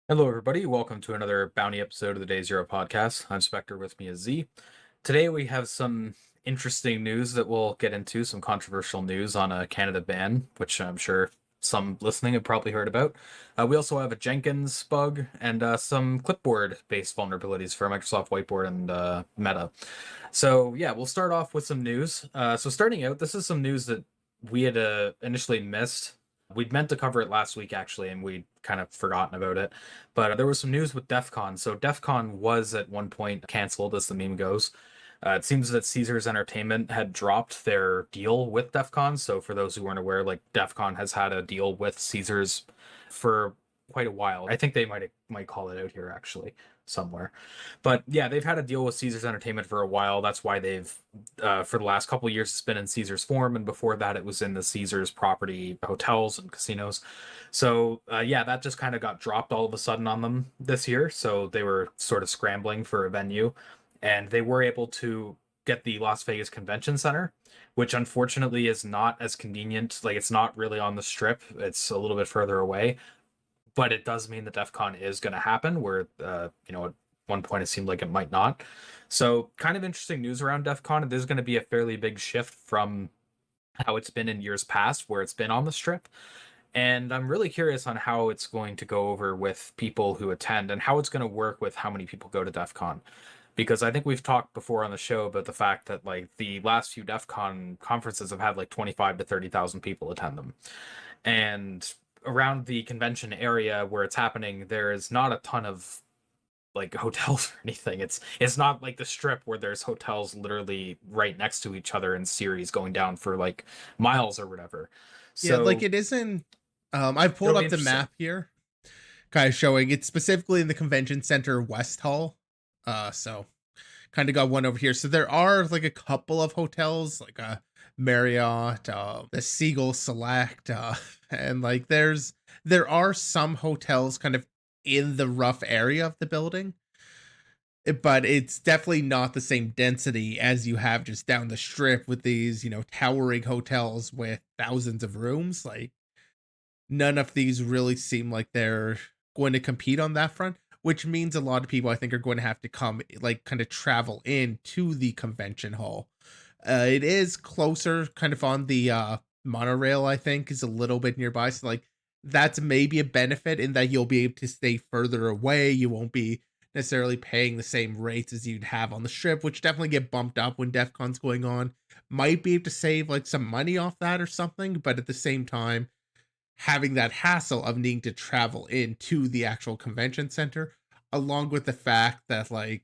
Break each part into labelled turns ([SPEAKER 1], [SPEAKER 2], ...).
[SPEAKER 1] Hello, everybody. Welcome to another Bounty episode of the Day Zero podcast. I'm Spectre. With me is Z. Today we have some interesting news that we'll get into, some controversial news on a Canada ban, which I'm sure some listening have probably heard about. We also have a Jenkins bug and some clipboard-based vulnerabilities for Microsoft Whiteboard and Meta. So yeah, we'll start off with some news. So starting out, this is some news that we had initially missed. We'd meant to cover it last week, actually, and we'd kind of forgotten about it. But there was some news with DEFCON. So DEFCON was at one point canceled, as the meme goes. It seems that Caesars Entertainment had dropped their deal with DEFCON. So for those who weren't aware, like DEFCON has had a deal with Caesars for quite a while. I think they might call it out here actually somewhere. But yeah, they've had a deal with Caesars Entertainment for a while. That's why they've for the last couple of years it's been in Caesars form, and before that it was in the Caesars property hotels and casinos. So yeah, that just kind of got dropped all of a sudden on them this year. So they were sort of scrambling for a venue, and they were able to get the Las Vegas Convention Center, which unfortunately is not as convenient. Like, it's not really on the strip, it's a little bit further away, but it does mean that DEFCON is going to happen, where at one point it seemed like it might not. So kind of interesting news around DEFCON. There's going to be a fairly big shift from how it's been in years past, where it's been on the strip. And I'm really curious on how it's going to go over with people who attend, and how it's going to work with how many people go to DEFCON. Because I think we've talked before on the show about the fact that like the last few DEFCON conferences have had like 25 to 30,000 people attend them. And around the convention area where it's happening, there is not a ton of like hotels or anything. It's not like the strip where there's hotels literally right next to each other in series going down for like miles or whatever.
[SPEAKER 2] Yeah, like
[SPEAKER 1] So
[SPEAKER 2] it isn't. I've pulled
[SPEAKER 1] it'll be
[SPEAKER 2] up the
[SPEAKER 1] interesting.
[SPEAKER 2] map here, kind of showing it's specifically in the convention center West Hall. So kind of got one over here. So there are like a couple of hotels, like Marriott, the Seagull Select, and like there are some hotels kind of in the rough area of the building, but it's definitely not the same density as you have just down the strip with these, towering hotels with thousands of rooms. Like, none of these really seem like they're going to compete on that front, which means a lot of people I think are going to have to come, like, kind of travel in to the convention hall. It is closer, kind of on the monorail, I think, is a little bit nearby. So, like, that's maybe a benefit in that you'll be able to stay further away. You won't be necessarily paying the same rates as you'd have on the strip, which definitely get bumped up when DEF CON's going on. Might be able to save like some money off that or something, but at the same time, having that hassle of needing to travel into the actual convention center, along with the fact that, like,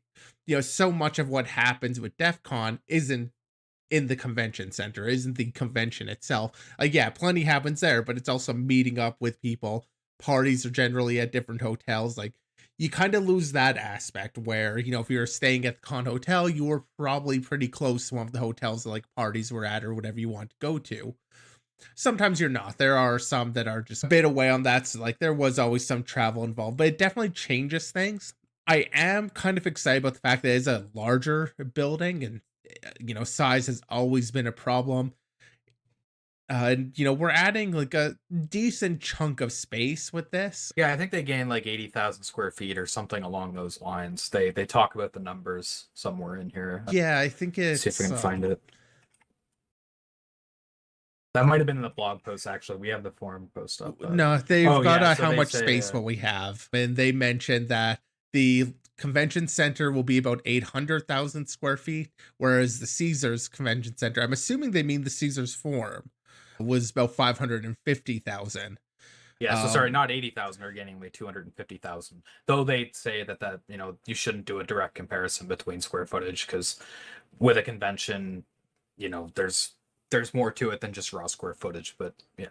[SPEAKER 2] so much of what happens with DEF CON isn't in the convention center, isn't the convention itself. Like, yeah, plenty happens there, but it's also meeting up with people. Parties are generally at different hotels. Like, you kind of lose that aspect where, if you're staying at the con hotel, you were probably pretty close to one of the hotels that like parties were at or whatever you want to go to. Sometimes you're not. There are some that are just a bit away on that. So, like, there was always some travel involved, but it definitely changes things. I am kind of excited about the fact that it's a larger building, and, size has always been a problem. And, we're adding like a decent chunk of space with this.
[SPEAKER 1] Yeah, I think they gained like 80,000 square feet or something along those lines. They talk about the numbers somewhere in here.
[SPEAKER 2] Yeah, I think
[SPEAKER 1] See if I
[SPEAKER 2] it's,
[SPEAKER 1] can find it. That might have been in the blog post, actually. We have the forum post up. But...
[SPEAKER 2] no, they've
[SPEAKER 1] Oh,
[SPEAKER 2] got
[SPEAKER 1] yeah. So
[SPEAKER 2] how
[SPEAKER 1] they
[SPEAKER 2] much
[SPEAKER 1] say,
[SPEAKER 2] space what we have. And they mentioned that the convention center will be about 800,000 square feet, whereas the Caesars Convention Center, I'm assuming they mean the Caesars Forum, was about 550,000.
[SPEAKER 1] yeah, so sorry, not 80,000, or getting away 250,000. Though they say that you shouldn't do a direct comparison between square footage, because with a convention, there's more to it than just raw square footage. But yeah.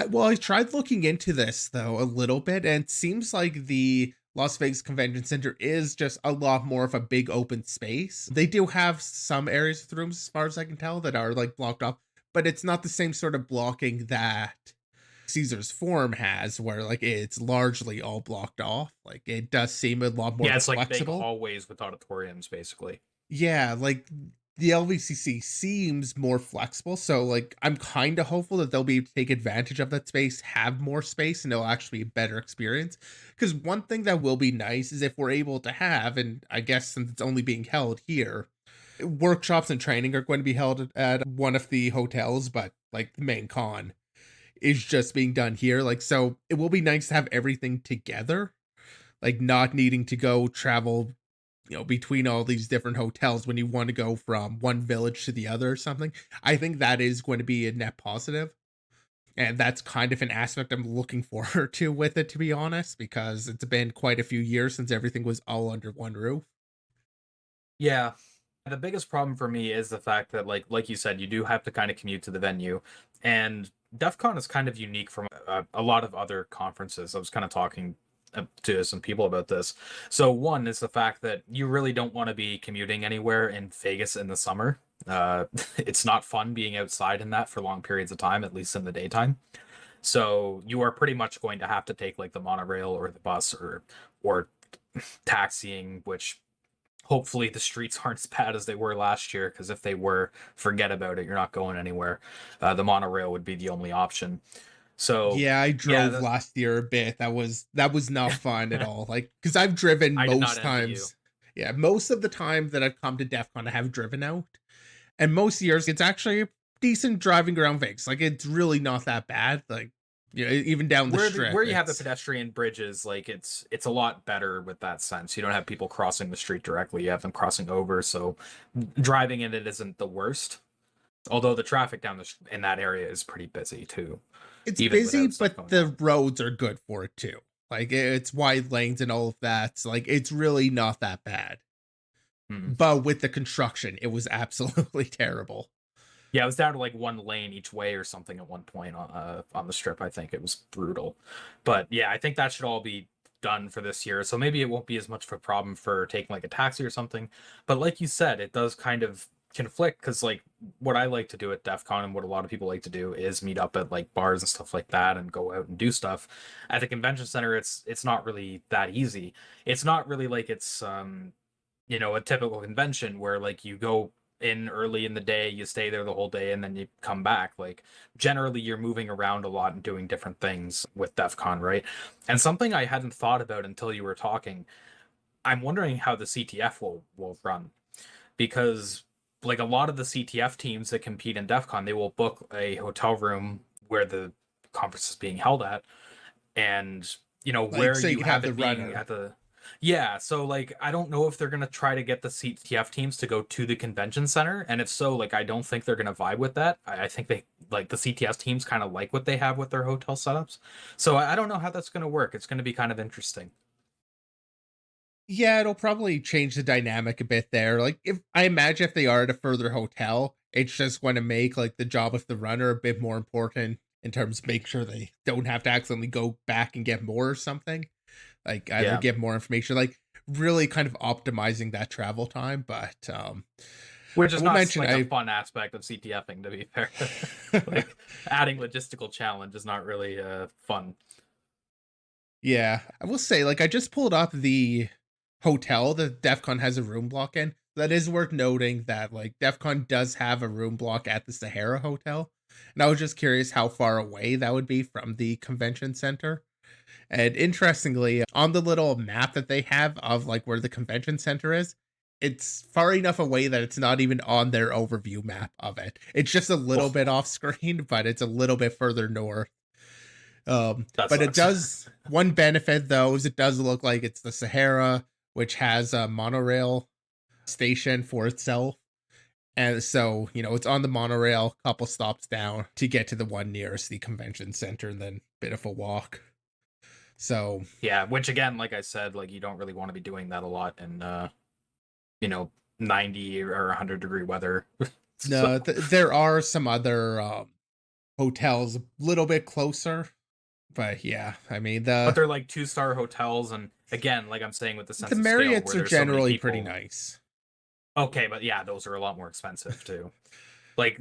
[SPEAKER 2] Well, I tried looking into this though a little bit, and it seems like the Las Vegas Convention Center is just a lot more of a big open space. They do have some areas with rooms, as far as I can tell, that are like blocked off, but it's not the same sort of blocking that Caesar's Forum has, where like it's largely all blocked off. Like, it does seem a lot more
[SPEAKER 1] Yeah, it's like big
[SPEAKER 2] flexible.
[SPEAKER 1] hallways with auditoriums, basically.
[SPEAKER 2] Yeah, like the LVCC seems more flexible. So like I'm kind of hopeful that they'll be able to take advantage of that space, have more space, and it'll actually be a better experience. Because one thing that will be nice is if we're able to have, and I guess since it's only being held here, workshops and training are going to be held at one of the hotels, but like the main con is just being done here. Like, so it will be nice to have everything together, like not needing to go travel, between all these different hotels when you want to go from one village to the other or something. I think that is going to be a net positive. And that's kind of an aspect I'm looking forward to with it, to be honest, because it's been quite a few years since everything was all under one roof.
[SPEAKER 1] Yeah. The biggest problem for me is the fact that like you said, you do have to kind of commute to the venue, and DEF CON is kind of unique from a lot of other conferences. I was kind of talking to some people about this. So one is the fact that you really don't want to be commuting anywhere in Vegas in the summer. It's not fun being outside in that for long periods of time, at least in the daytime. So you are pretty much going to have to take like the monorail or the bus or taxiing, which hopefully the streets aren't as bad as they were last year, because if they were, forget about it. You're not going anywhere. The monorail would be the only option. So
[SPEAKER 2] Yeah, I
[SPEAKER 1] yeah,
[SPEAKER 2] drove last year a bit. That was not fun at all. Like, because I've driven
[SPEAKER 1] I did not
[SPEAKER 2] most
[SPEAKER 1] envy you.
[SPEAKER 2] times. Yeah, most of the time that I've come to DEF CON, I have driven out. And most years it's actually decent driving around Vegas. Like it's really not that bad. Like, even down the strip,
[SPEAKER 1] Where you have the
[SPEAKER 2] it's
[SPEAKER 1] pedestrian bridges, like it's a lot better with that sense. You don't have people crossing the street directly. You have them crossing over, so driving in it isn't the worst. Although the traffic down in that area is pretty busy too,
[SPEAKER 2] it's
[SPEAKER 1] even
[SPEAKER 2] busy,
[SPEAKER 1] without stuff
[SPEAKER 2] but
[SPEAKER 1] going
[SPEAKER 2] the
[SPEAKER 1] on.
[SPEAKER 2] roads are good for it too. Like it's wide lanes and all of that. So like it's really not that bad.
[SPEAKER 1] Hmm.
[SPEAKER 2] But with the construction, it was absolutely terrible.
[SPEAKER 1] Yeah, it was down to like one lane each way or something at one point on the strip. I think it was brutal, but yeah, I think that should all be done for this year. So maybe it won't be as much of a problem for taking like a taxi or something. But like you said, it does kind of conflict, because like what I like to do at DEF CON and what a lot of people like to do is meet up at like bars and stuff like that and go out and do stuff. At the convention center, it's not really that easy. It's not really like it's a typical convention where like you go in early in the day, you stay there the whole day, and then you come back. Like generally you're moving around a lot and doing different things with DEF CON, right? And something I hadn't thought about until you were talking, I'm wondering how the CTF will run, because like a lot of the CTF teams that compete in DEF CON, they will book a hotel room where the conference is being held at, and
[SPEAKER 2] Like
[SPEAKER 1] where
[SPEAKER 2] so you
[SPEAKER 1] you
[SPEAKER 2] could
[SPEAKER 1] have
[SPEAKER 2] have the
[SPEAKER 1] it being
[SPEAKER 2] runner.
[SPEAKER 1] at the yeah. So like I don't know if they're gonna try to get the CTF teams to go to the convention center, and if so, like I don't think they're gonna vibe with that. I think they like the CTF teams kind of like what they have with their hotel setups. So I don't know how that's gonna work. It's gonna be kind of interesting.
[SPEAKER 2] Yeah, it'll probably change the dynamic a bit there. Like if I imagine if they are at a further hotel, it's just going to make like the job of the runner a bit more important in terms of make sure they don't have to accidentally go back and get more or something. Like either
[SPEAKER 1] Yeah,
[SPEAKER 2] get more information, like really kind of optimizing that travel time. But
[SPEAKER 1] which
[SPEAKER 2] I
[SPEAKER 1] is
[SPEAKER 2] will
[SPEAKER 1] not
[SPEAKER 2] mention
[SPEAKER 1] like a
[SPEAKER 2] I
[SPEAKER 1] fun aspect of CTFing, to be fair. Like adding logistical challenge is not really fun.
[SPEAKER 2] yeah, I will say like I just pulled up the hotel that DEF CON has a room block in. That is worth noting that like DEF CON does have a room block at the Sahara Hotel. And I was just curious how far away that would be from the convention center. And interestingly, on the little map that they have of like where the convention center is, it's far enough away that it's not even on their overview map of it. It's just a little bit off screen, but it's a little bit further north.
[SPEAKER 1] That
[SPEAKER 2] But it
[SPEAKER 1] sucks.
[SPEAKER 2] does, one benefit though is it does look like it's the Sahara, which has a monorail station for itself. And so, it's on the monorail, couple stops down to get to the one nearest the convention center, and then bit of a walk. So
[SPEAKER 1] Yeah, which again, like I said, like you don't really want to be doing that a lot in you know 90 or 100-degree weather. So,
[SPEAKER 2] no, there are some other hotels a little bit closer, but yeah, I mean
[SPEAKER 1] but
[SPEAKER 2] the
[SPEAKER 1] they're like two-star hotels, and again, like I'm saying, with the
[SPEAKER 2] the
[SPEAKER 1] sense of scale
[SPEAKER 2] Marriotts
[SPEAKER 1] where
[SPEAKER 2] are
[SPEAKER 1] there's so many
[SPEAKER 2] generally pretty
[SPEAKER 1] people.
[SPEAKER 2] nice.
[SPEAKER 1] Okay, but yeah, those are a lot more expensive too. Like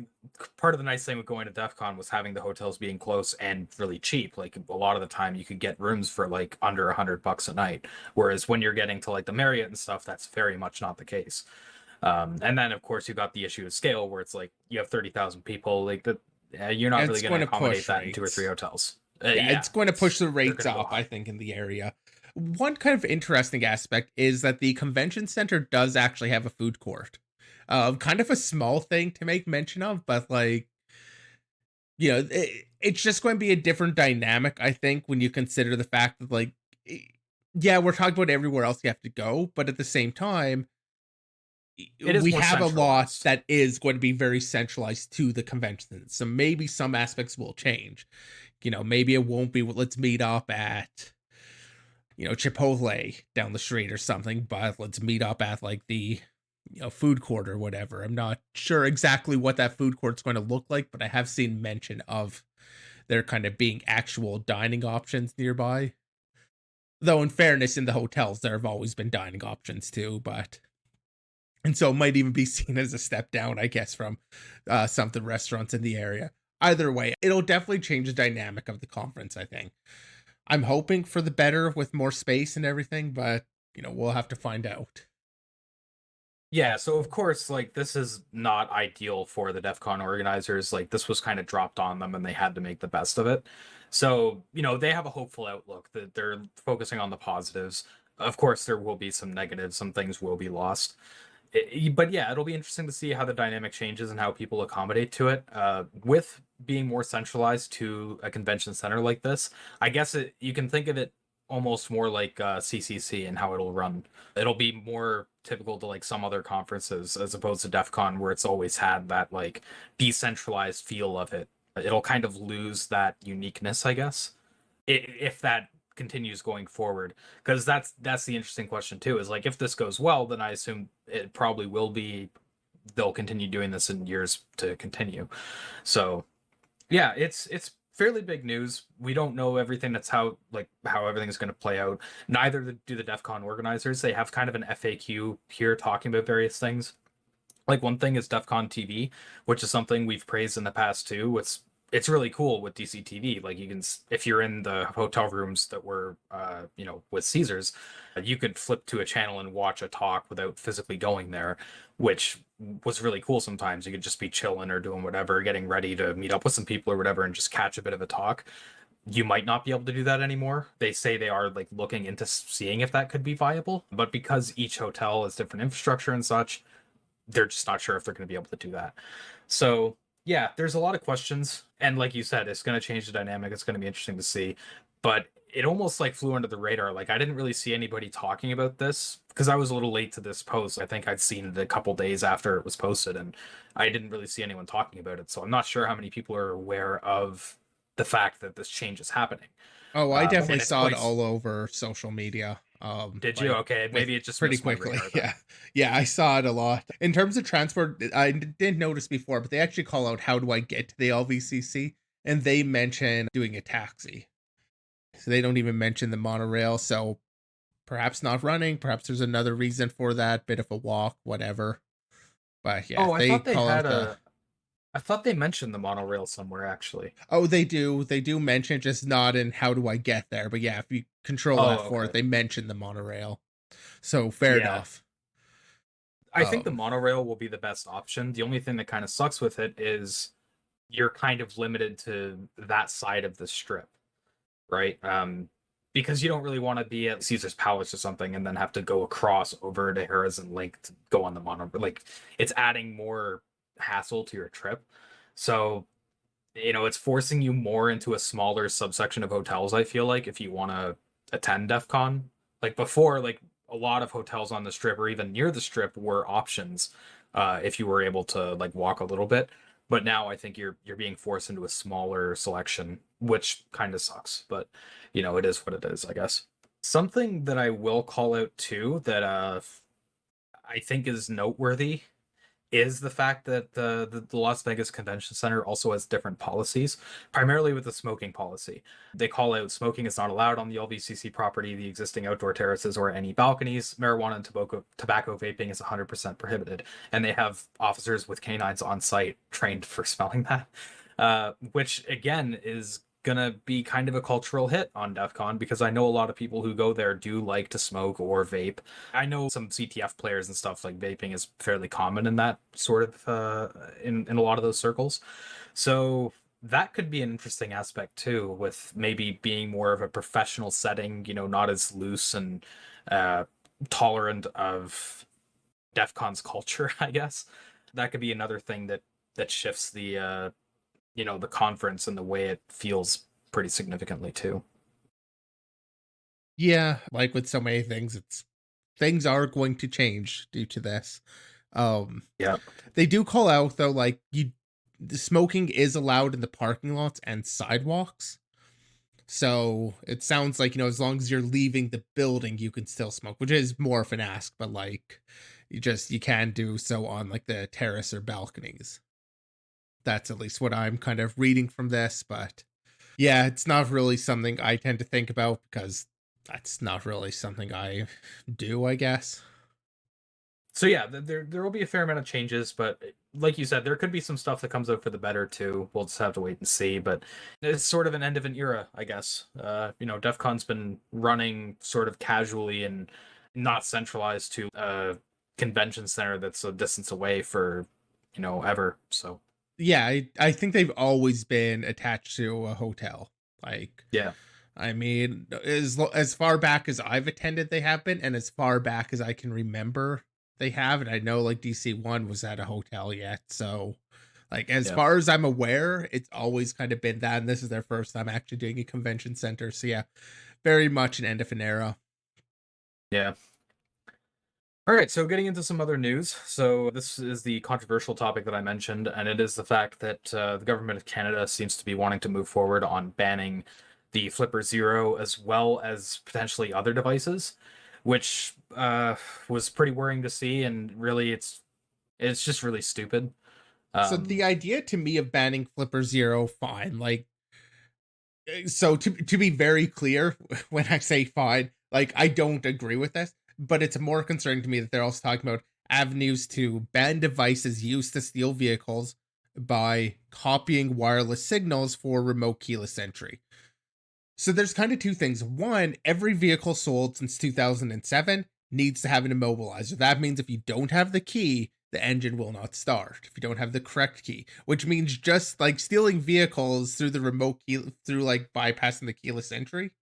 [SPEAKER 1] part of the nice thing with going to DEF CON was having the hotels being close and really cheap. Like a lot of the time you could get rooms for like under $100 a night. Whereas when you're getting to like the Marriott and stuff, that's very much not the case. And then of course you got the issue of scale where it's like you have 30,000 people, like that. You're not really
[SPEAKER 2] It's
[SPEAKER 1] going to
[SPEAKER 2] going to
[SPEAKER 1] accommodate
[SPEAKER 2] push
[SPEAKER 1] that in 2 or 3
[SPEAKER 2] rates.
[SPEAKER 1] hotels.
[SPEAKER 2] Yeah,
[SPEAKER 1] Yeah,
[SPEAKER 2] it's going to push the
[SPEAKER 1] they're
[SPEAKER 2] rates
[SPEAKER 1] going to go
[SPEAKER 2] up, I
[SPEAKER 1] high.
[SPEAKER 2] think, in the area. One kind of interesting aspect is that the convention center does actually have a food court. Kind of a small thing to make mention of, but like, it's just going to be a different dynamic, I think, when you consider the fact that, like, eh, yeah, we're talking about everywhere else you have to go, but at the same time,
[SPEAKER 1] It is
[SPEAKER 2] we
[SPEAKER 1] more
[SPEAKER 2] have a lot
[SPEAKER 1] centralized.
[SPEAKER 2] that is going to be very centralized to the convention. So maybe some aspects will change. Maybe it won't be let's meet up at Chipotle down the street or something, but let's meet up at like the food court or whatever. I'm not sure exactly what that food court's going to look like, but I have seen mention of there kind of being actual dining options nearby. Though in fairness, in the hotels there have always been dining options too, but and so it might even be seen as a step down, I guess, from some of the restaurants in the area. Either way, it'll definitely change the dynamic of the conference, I think. I'm hoping for the better with more space and everything, but we'll have to find out.
[SPEAKER 1] Yeah, so of course, like this is not ideal for the DEF CON organizers. Like this was kind of dropped on them and they had to make the best of it. So, they have a hopeful outlook that they're focusing on the positives. Of course, there will be some negatives, some things will be lost. But yeah, it'll be interesting to see how the dynamic changes and how people accommodate to it. With being more centralized to a convention center like this, I guess you can think of it almost more like CCC and how it'll run. It'll be more typical to like some other conferences as opposed to DEF CON where it's always had that like decentralized feel of it. It'll kind of lose that uniqueness, I guess, if that continues going forward, because that's the interesting question too, is like if this goes well, then I assume it probably will be, they'll continue doing this in years to continue. So yeah, it's fairly big news. We don't know everything. That's how everything's going to play out. Neither do the DEF CON organizers. They have kind of an FAQ here talking about various things. Like one thing is DEF CON TV, which is something we've praised in the past too. It's really cool with DCTV. Like you can, if you're in the hotel rooms that were, with Caesars, you could flip to a channel and watch a talk without physically going there, which was really cool. Sometimes you could just be chilling or doing whatever, getting ready to meet up with some people or whatever, and just catch a bit of a talk. You might not be able to do that anymore. They say they are like looking into seeing if that could be viable, but because each hotel has different infrastructure and such, they're just not sure if they're going to be able to do that. So yeah, there's a lot of questions, and like you said, it's going to change the dynamic. It's going to be interesting to see, but it almost like flew under the radar. Like I didn't really see anybody talking about this because I was a little late to this post. I think I'd seen it a couple days after it was posted, and I didn't really see anyone talking about it. So I'm not sure how many people are aware of the fact that this change is happening.
[SPEAKER 2] Oh, I definitely
[SPEAKER 1] And it's
[SPEAKER 2] saw it
[SPEAKER 1] quite.
[SPEAKER 2] all over social media.
[SPEAKER 1] Did you?
[SPEAKER 2] Like
[SPEAKER 1] Okay,
[SPEAKER 2] with
[SPEAKER 1] maybe it just
[SPEAKER 2] pretty
[SPEAKER 1] missed my
[SPEAKER 2] quickly.
[SPEAKER 1] radar then.
[SPEAKER 2] Yeah. Yeah, I saw it a lot. In terms of transport, I didn't notice before, but they actually call out how do I get to the LVCC? And they mention doing a taxi. So they don't even mention the monorail. So perhaps not running. Perhaps there's another reason for that. Bit of a walk, whatever. But yeah,
[SPEAKER 1] Oh, I
[SPEAKER 2] they
[SPEAKER 1] thought they
[SPEAKER 2] call
[SPEAKER 1] had
[SPEAKER 2] out the.
[SPEAKER 1] a I thought they mentioned the monorail somewhere actually.
[SPEAKER 2] Oh, they do. They do mention just not in how do I get there. But yeah, if you control
[SPEAKER 1] Oh,
[SPEAKER 2] F4,
[SPEAKER 1] okay.
[SPEAKER 2] they mention the monorail. So fair
[SPEAKER 1] Yeah.
[SPEAKER 2] enough.
[SPEAKER 1] I think the
[SPEAKER 2] Um,
[SPEAKER 1] monorail will be the best option. The only thing that kind of sucks with it is you're kind of limited to that side of the strip, right? Because you don't really want to be at Caesar's Palace or something and then have to go across over to Harrison Lake to go on the monorail. Like it's adding more hassle to your trip. So, it's forcing you more into a smaller subsection of hotels, I feel like, if you want to attend DEF CON. Like before, like a lot of hotels on the strip or even near the strip were options, if you were able to like walk a little bit. But now I think you're being forced into a smaller selection, which kind of sucks. But it is what it is, I guess. Something that I will call out too that I think is noteworthy is the fact that the Las Vegas Convention Center also has different policies, primarily with the smoking policy. They call out smoking is not allowed on the LVCC property, the existing outdoor terraces, or any balconies. Marijuana and tobacco vaping is 100% prohibited. And they have officers with canines on site trained for smelling that, which again is gonna be kind of a cultural hit on DEFCON, because I know a lot of people who go there do like to smoke or vape. I know some CTF players and stuff, like vaping is fairly common in that sort of in a lot of those circles. So that could be an interesting aspect too, with maybe being more of a professional setting, not as loose and uh, tolerant of DEFCON's culture, I guess. That could be another thing that shifts the conference and the way it feels pretty significantly too.
[SPEAKER 2] Yeah, like with so many things, things are going to change due to this. Um,
[SPEAKER 1] Yeah.
[SPEAKER 2] they do call out though, like the smoking is allowed in the parking lots and sidewalks. So it sounds like, as long as you're leaving the building, you can still smoke, which is more of an ask, but like you can do so on like the terrace or balconies. That's at least what I'm kind of reading from this, but yeah, it's not really something I tend to think about because that's not really something I do, I guess.
[SPEAKER 1] So yeah, there will be a fair amount of changes, but like you said, there could be some stuff that comes out for the better too. We'll just have to wait and see. But it's sort of an end of an era, I guess. DEF CON's been running sort of casually and not centralized to a convention center that's a distance away for, ever. So
[SPEAKER 2] Yeah, I think they've always been attached to a hotel. Like,
[SPEAKER 1] yeah.
[SPEAKER 2] I mean, as far back as I've attended, they have been, and as far back as I can remember, they have. And I know like DC1 was at a hotel yet, so like as
[SPEAKER 1] Yeah.
[SPEAKER 2] far as I'm aware, it's always kind of been that. And this is their first time actually doing a convention center, so yeah, very much an end of an era.
[SPEAKER 1] Yeah. All right, so getting into some other news. So this is the controversial topic that I mentioned, and it is the fact that the government of Canada seems to be wanting to move forward on banning the Flipper Zero as well as potentially other devices, which was pretty worrying to see, and really it's just really stupid.
[SPEAKER 2] So
[SPEAKER 1] Um,
[SPEAKER 2] the idea to me of banning Flipper Zero, fine. Like, so to be very clear, when I say fine, like I don't agree with this, but it's more concerning to me that they're also talking about avenues to ban devices used to steal vehicles by copying wireless signals for remote keyless entry. So there's kind of two things. One, every vehicle sold since 2007 needs to have an immobilizer. That means if you don't have the key, the engine will not start if you don't have the correct key, which means just like stealing vehicles through the remote key, through like bypassing the keyless entry,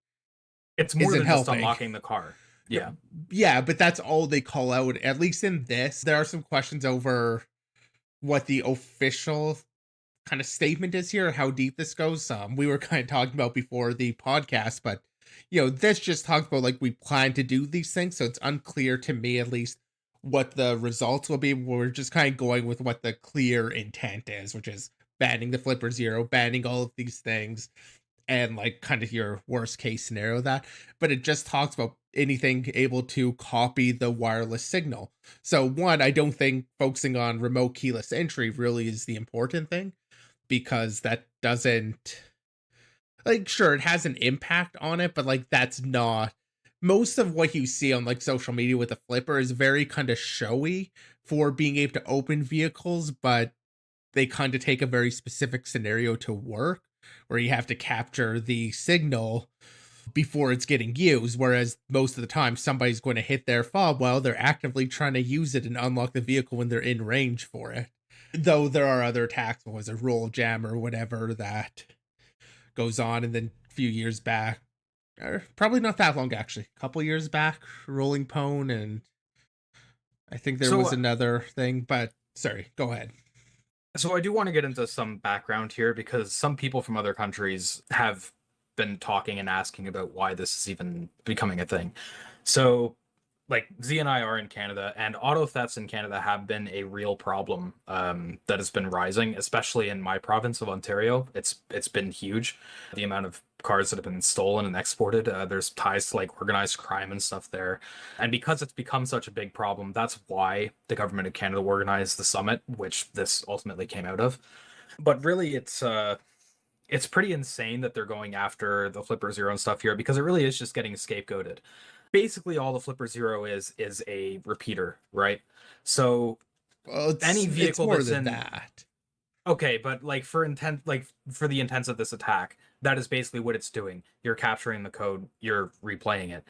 [SPEAKER 1] it's more
[SPEAKER 2] isn't
[SPEAKER 1] than just
[SPEAKER 2] helping.
[SPEAKER 1] unlocking the car. Yeah.
[SPEAKER 2] Yeah, but that's all they call out, at least in this. There are some questions over what the official kind of statement is here, how deep this goes. We were kind of talking about before the podcast, but this just talks about like we plan to do these things, so it's unclear to me at least what the results will be. We're just kind of going with what the clear intent is, which is banning the Flipper Zero, banning all of these things, and like kind of your worst case scenario of that. But it just talks about anything able to copy the wireless signal. So one, I don't think focusing on remote keyless entry really is the important thing, because that doesn't, like, sure, it has an impact on it, but like that's not most of what you see on like social media with the Flipper is very kind of showy for being able to open vehicles, but they kind of take a very specific scenario to work where you have to capture the signal before it's getting used, whereas most of the time somebody's going to hit their fob while they're actively trying to use it and unlock the vehicle when they're in range for it. Though there are other attacks, was a roll jam or whatever that goes on. And then a few years back, or probably not that long actually, a couple years back, rolling pwn, and I think there
[SPEAKER 1] So
[SPEAKER 2] was another thing, but sorry, go ahead.
[SPEAKER 1] So I do want to get into some background here, because some people from other countries have been talking and asking about why this is even becoming a thing. So, like, Z and I are in Canada, and auto thefts in Canada have been a real problem that has been rising, especially in my province of Ontario. It's been huge, the amount of cars that have been stolen and exported. There's ties to like organized crime and stuff there, and because it's become such a big problem, that's why the government of Canada organized the summit, which this ultimately came out of. But really, it's pretty insane that they're going after the Flipper Zero and stuff here, because it really is just getting scapegoated. Basically, all the Flipper Zero is a repeater, right? So
[SPEAKER 2] Well,
[SPEAKER 1] any
[SPEAKER 2] it's
[SPEAKER 1] vehicle
[SPEAKER 2] more
[SPEAKER 1] that's
[SPEAKER 2] than
[SPEAKER 1] in
[SPEAKER 2] that.
[SPEAKER 1] okay, but like for the intents of this attack, that is basically what it's doing. You're capturing the code, you're replaying it.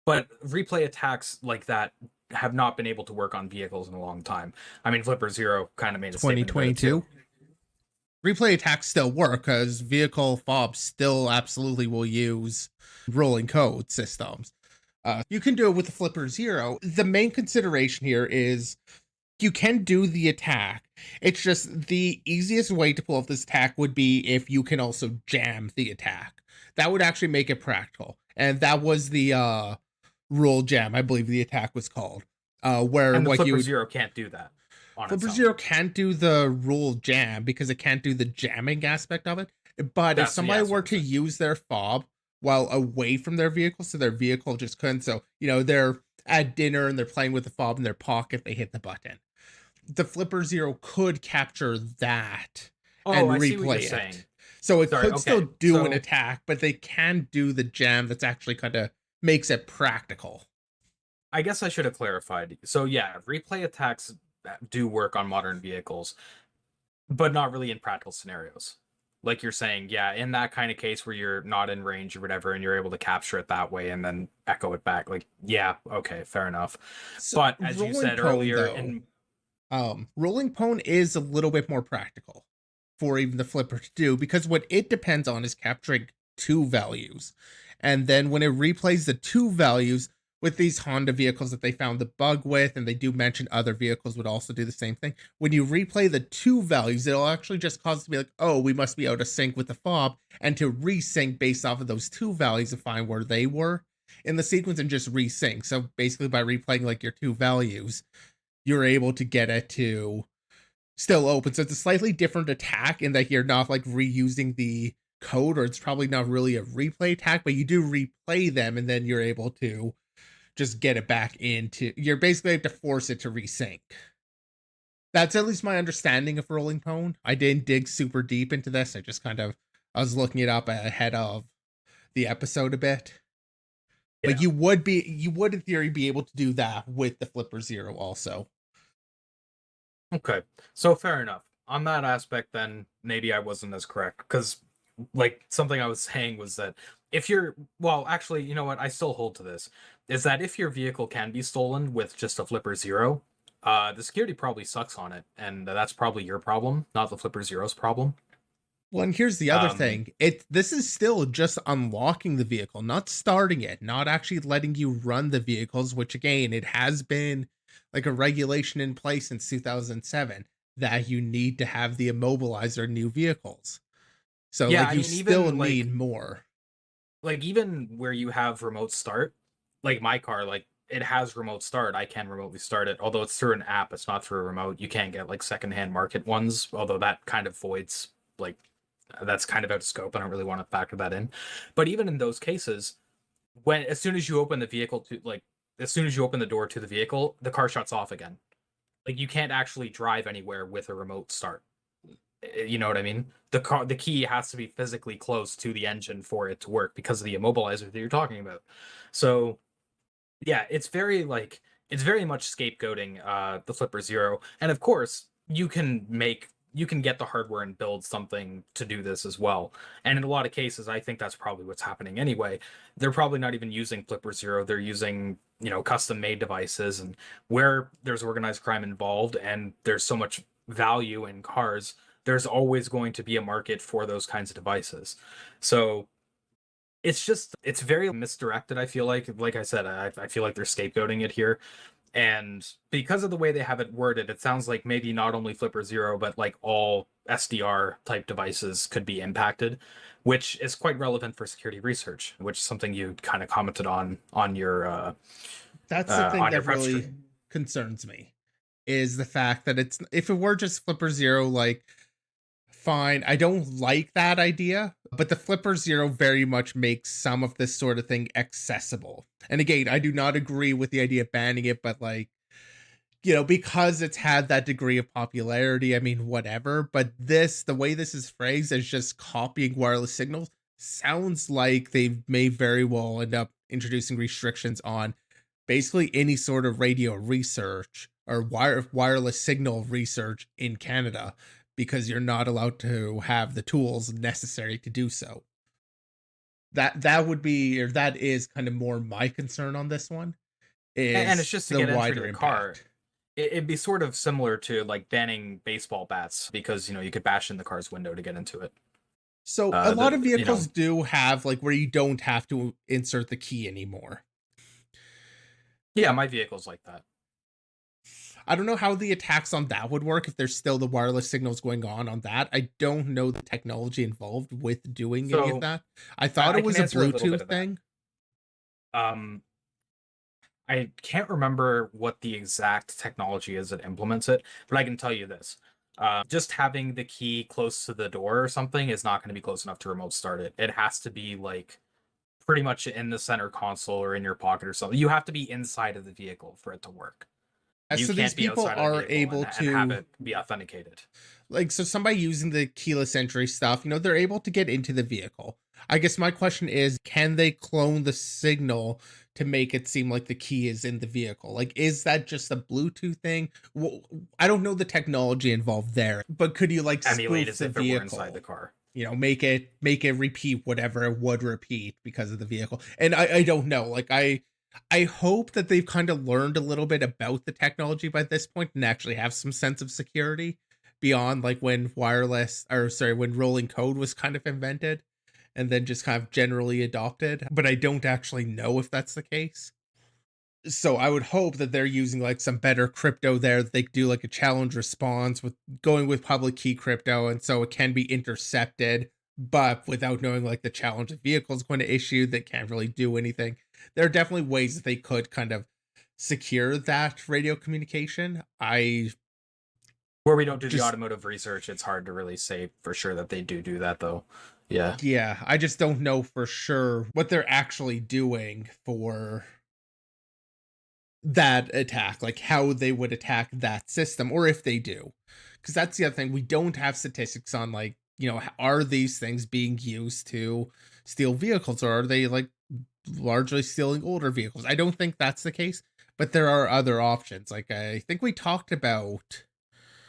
[SPEAKER 1] But replay attacks like that have not been able to work on vehicles in a long time. I mean, Flipper Zero kind of made a statement about it too.
[SPEAKER 2] 2022. Replay attacks still work because vehicle fobs still absolutely will use rolling code systems. You can do it with the Flipper Zero. The main consideration here is you can do the attack. It's just the easiest way to pull off this attack would be if you can also jam the attack. That would actually make it practical. And that was the rule jam, I believe the attack was called. Where
[SPEAKER 1] And the
[SPEAKER 2] like
[SPEAKER 1] Flipper
[SPEAKER 2] you
[SPEAKER 1] Zero can't do that on
[SPEAKER 2] Flipper
[SPEAKER 1] its own.
[SPEAKER 2] Zero can't do the rule jam because it can't do the jamming aspect of it. But if somebody were to use their fob while away from their vehicle, so their vehicle just couldn't, so they're at dinner and they're playing with the fob in their pocket, they hit the button. The Flipper Zero could capture that and replay it. Saying. So it could still do an attack, but they can do the jam that's actually kind of makes it practical.
[SPEAKER 1] I guess I should have clarified. So yeah, replay attacks do work on modern vehicles, but not really in practical scenarios. Like you're saying, yeah, in that kind of case where you're not in range or whatever, and you're able to capture it that way and then echo it back, like, yeah, okay, fair enough. So but as you said earlier,
[SPEAKER 2] rolling pwn is a little bit more practical for even the Flipper to do, because what it depends on is capturing 2 values. And then when it replays the 2 values, with these Honda vehicles that they found the bug with, and they do mention other vehicles would also do the same thing. When you replay the 2 values, it'll actually just cause it to be like, oh, we must be out of sync with the fob, and to resync based off of those 2 values to find where they were in the sequence and just resync. So basically by replaying like your 2 values, you're able to get it to still open. So it's a slightly different attack in that you're not like reusing the code, or it's probably not really a replay attack, but you do replay them and then you're able to just get it back into, you're basically have to force it to resync. That's at least my understanding of rolling pwn. I didn't dig super deep into this. I was looking it up ahead of the episode a bit. Yeah. But you would in theory be able to do that with the Flipper Zero also.
[SPEAKER 1] Okay, so fair enough. On that aspect, then maybe I wasn't as correct, because like something I was saying was that if you're, well, actually, you know what? I still hold to this, is that if your vehicle can be stolen with just a Flipper Zero, the security probably sucks on it, and that's probably your problem, not the Flipper Zero's problem.
[SPEAKER 2] Well, and here's the other thing. This is still just unlocking the vehicle, not starting it, not actually letting you run the vehicles, which again, it has been like a regulation in place since 2007 that you need to have the immobilizer new vehicles. So yeah, like you still need more.
[SPEAKER 1] Like even where you have remote start, like my car, like it has remote start. I can remotely start it, although it's through an app. It's not through a remote. You can't get like secondhand market ones, although that kind of voids, like that's kind of out of scope. I don't really want to factor that in. But even in those cases, as soon as you open the vehicle to as soon as you open the door to the vehicle, the car shuts off again. Like you can't actually drive anywhere with a remote start. You know what I mean? The key has to be physically close to the engine for it to work because of the immobilizer that you're talking about. So yeah, it's very much scapegoating the Flipper Zero. And of course, you can get the hardware and build something to do this as well. And in a lot of cases, I think that's probably what's happening anyway. They're probably not even using Flipper Zero. They're using, custom made devices, and where there's organized crime involved and there's so much value in cars, there's always going to be a market for those kinds of devices. So it's very misdirected. I feel like I said, I feel like they're scapegoating it here. And because of the way they have it worded, it sounds like maybe not only Flipper Zero, but like all SDR type devices could be impacted, which is quite relevant for security research, which is something you kind of commented on your
[SPEAKER 2] that's the thing that really concerns me, is the fact that if it were just Flipper Zero, like fine, I don't like that idea, but the Flipper Zero very much makes some of this sort of thing accessible. And again, I do not agree with the idea of banning it, but because it's had that degree of popularity, I mean, whatever. But the way this is phrased as just copying wireless signals, sounds like they may very well end up introducing restrictions on basically any sort of radio research or wireless signal research in Canada, because you're not allowed to have the tools necessary to do so. That would be, or that is kind of more my concern on this one,
[SPEAKER 1] And it's
[SPEAKER 2] is
[SPEAKER 1] just to
[SPEAKER 2] the
[SPEAKER 1] get entry to
[SPEAKER 2] wider
[SPEAKER 1] the car.
[SPEAKER 2] impact.
[SPEAKER 1] It'd be sort of similar to like banning baseball bats because you could bash in the car's window to get into it.
[SPEAKER 2] So a lot of
[SPEAKER 1] You
[SPEAKER 2] vehicles
[SPEAKER 1] know,
[SPEAKER 2] do have like where you don't have to insert the key anymore.
[SPEAKER 1] yeah, my vehicle's like that.
[SPEAKER 2] I don't know how the attacks on that would work if there's still the wireless signals going on that. I don't know the technology involved with doing any of
[SPEAKER 1] So
[SPEAKER 2] that. I thought it
[SPEAKER 1] I can
[SPEAKER 2] was a
[SPEAKER 1] answer a little bit
[SPEAKER 2] Bluetooth
[SPEAKER 1] of that.
[SPEAKER 2] thing.
[SPEAKER 1] Um, I can't remember what the exact technology is that implements it, but I can tell you this. Just having the key close to the door or something is not going to be close enough to remote start it. It has to be like pretty much in the center console or in your pocket or something. You have to be inside of the vehicle for it to work. You
[SPEAKER 2] So these
[SPEAKER 1] can't be
[SPEAKER 2] people
[SPEAKER 1] outside of the
[SPEAKER 2] are
[SPEAKER 1] vehicle
[SPEAKER 2] able
[SPEAKER 1] and have
[SPEAKER 2] to,
[SPEAKER 1] it be authenticated.
[SPEAKER 2] like, so somebody using the keyless entry stuff, they're able to get into the vehicle. I guess my question is, can they clone the signal to make it seem like the key is in the vehicle? Like, is that just a Bluetooth thing? Well, I don't know the technology involved there, but could you like
[SPEAKER 1] Emulate
[SPEAKER 2] spoof
[SPEAKER 1] as
[SPEAKER 2] the
[SPEAKER 1] if it were inside the
[SPEAKER 2] vehicle?
[SPEAKER 1] car.
[SPEAKER 2] Make it repeat whatever it would repeat because of the vehicle. And I don't know. Like I hope that they've kind of learned a little bit about the technology by this point and actually have some sense of security beyond like when when rolling code was kind of invented and then just kind of generally adopted. But I don't actually know if that's the case. So I would hope that they're using like some better crypto there, that they could do like a challenge response with going with public key crypto, and so it can be intercepted, but without knowing like the challenge the vehicle is going to issue, they can't really do anything. There are definitely ways that they could kind of secure that radio communication. I
[SPEAKER 1] Where we don't do the
[SPEAKER 2] just
[SPEAKER 1] automotive research, it's hard to really say for sure that they do that, though. Yeah.
[SPEAKER 2] Yeah, I just don't know for sure what they're actually doing for that attack, like how they would attack that system, or if they do. Because that's the other thing. We don't have statistics on, like, are these things being used to steal vehicles, or are they like largely stealing older vehicles? I don't think that's the case, but there are other options. Like, I think we talked about.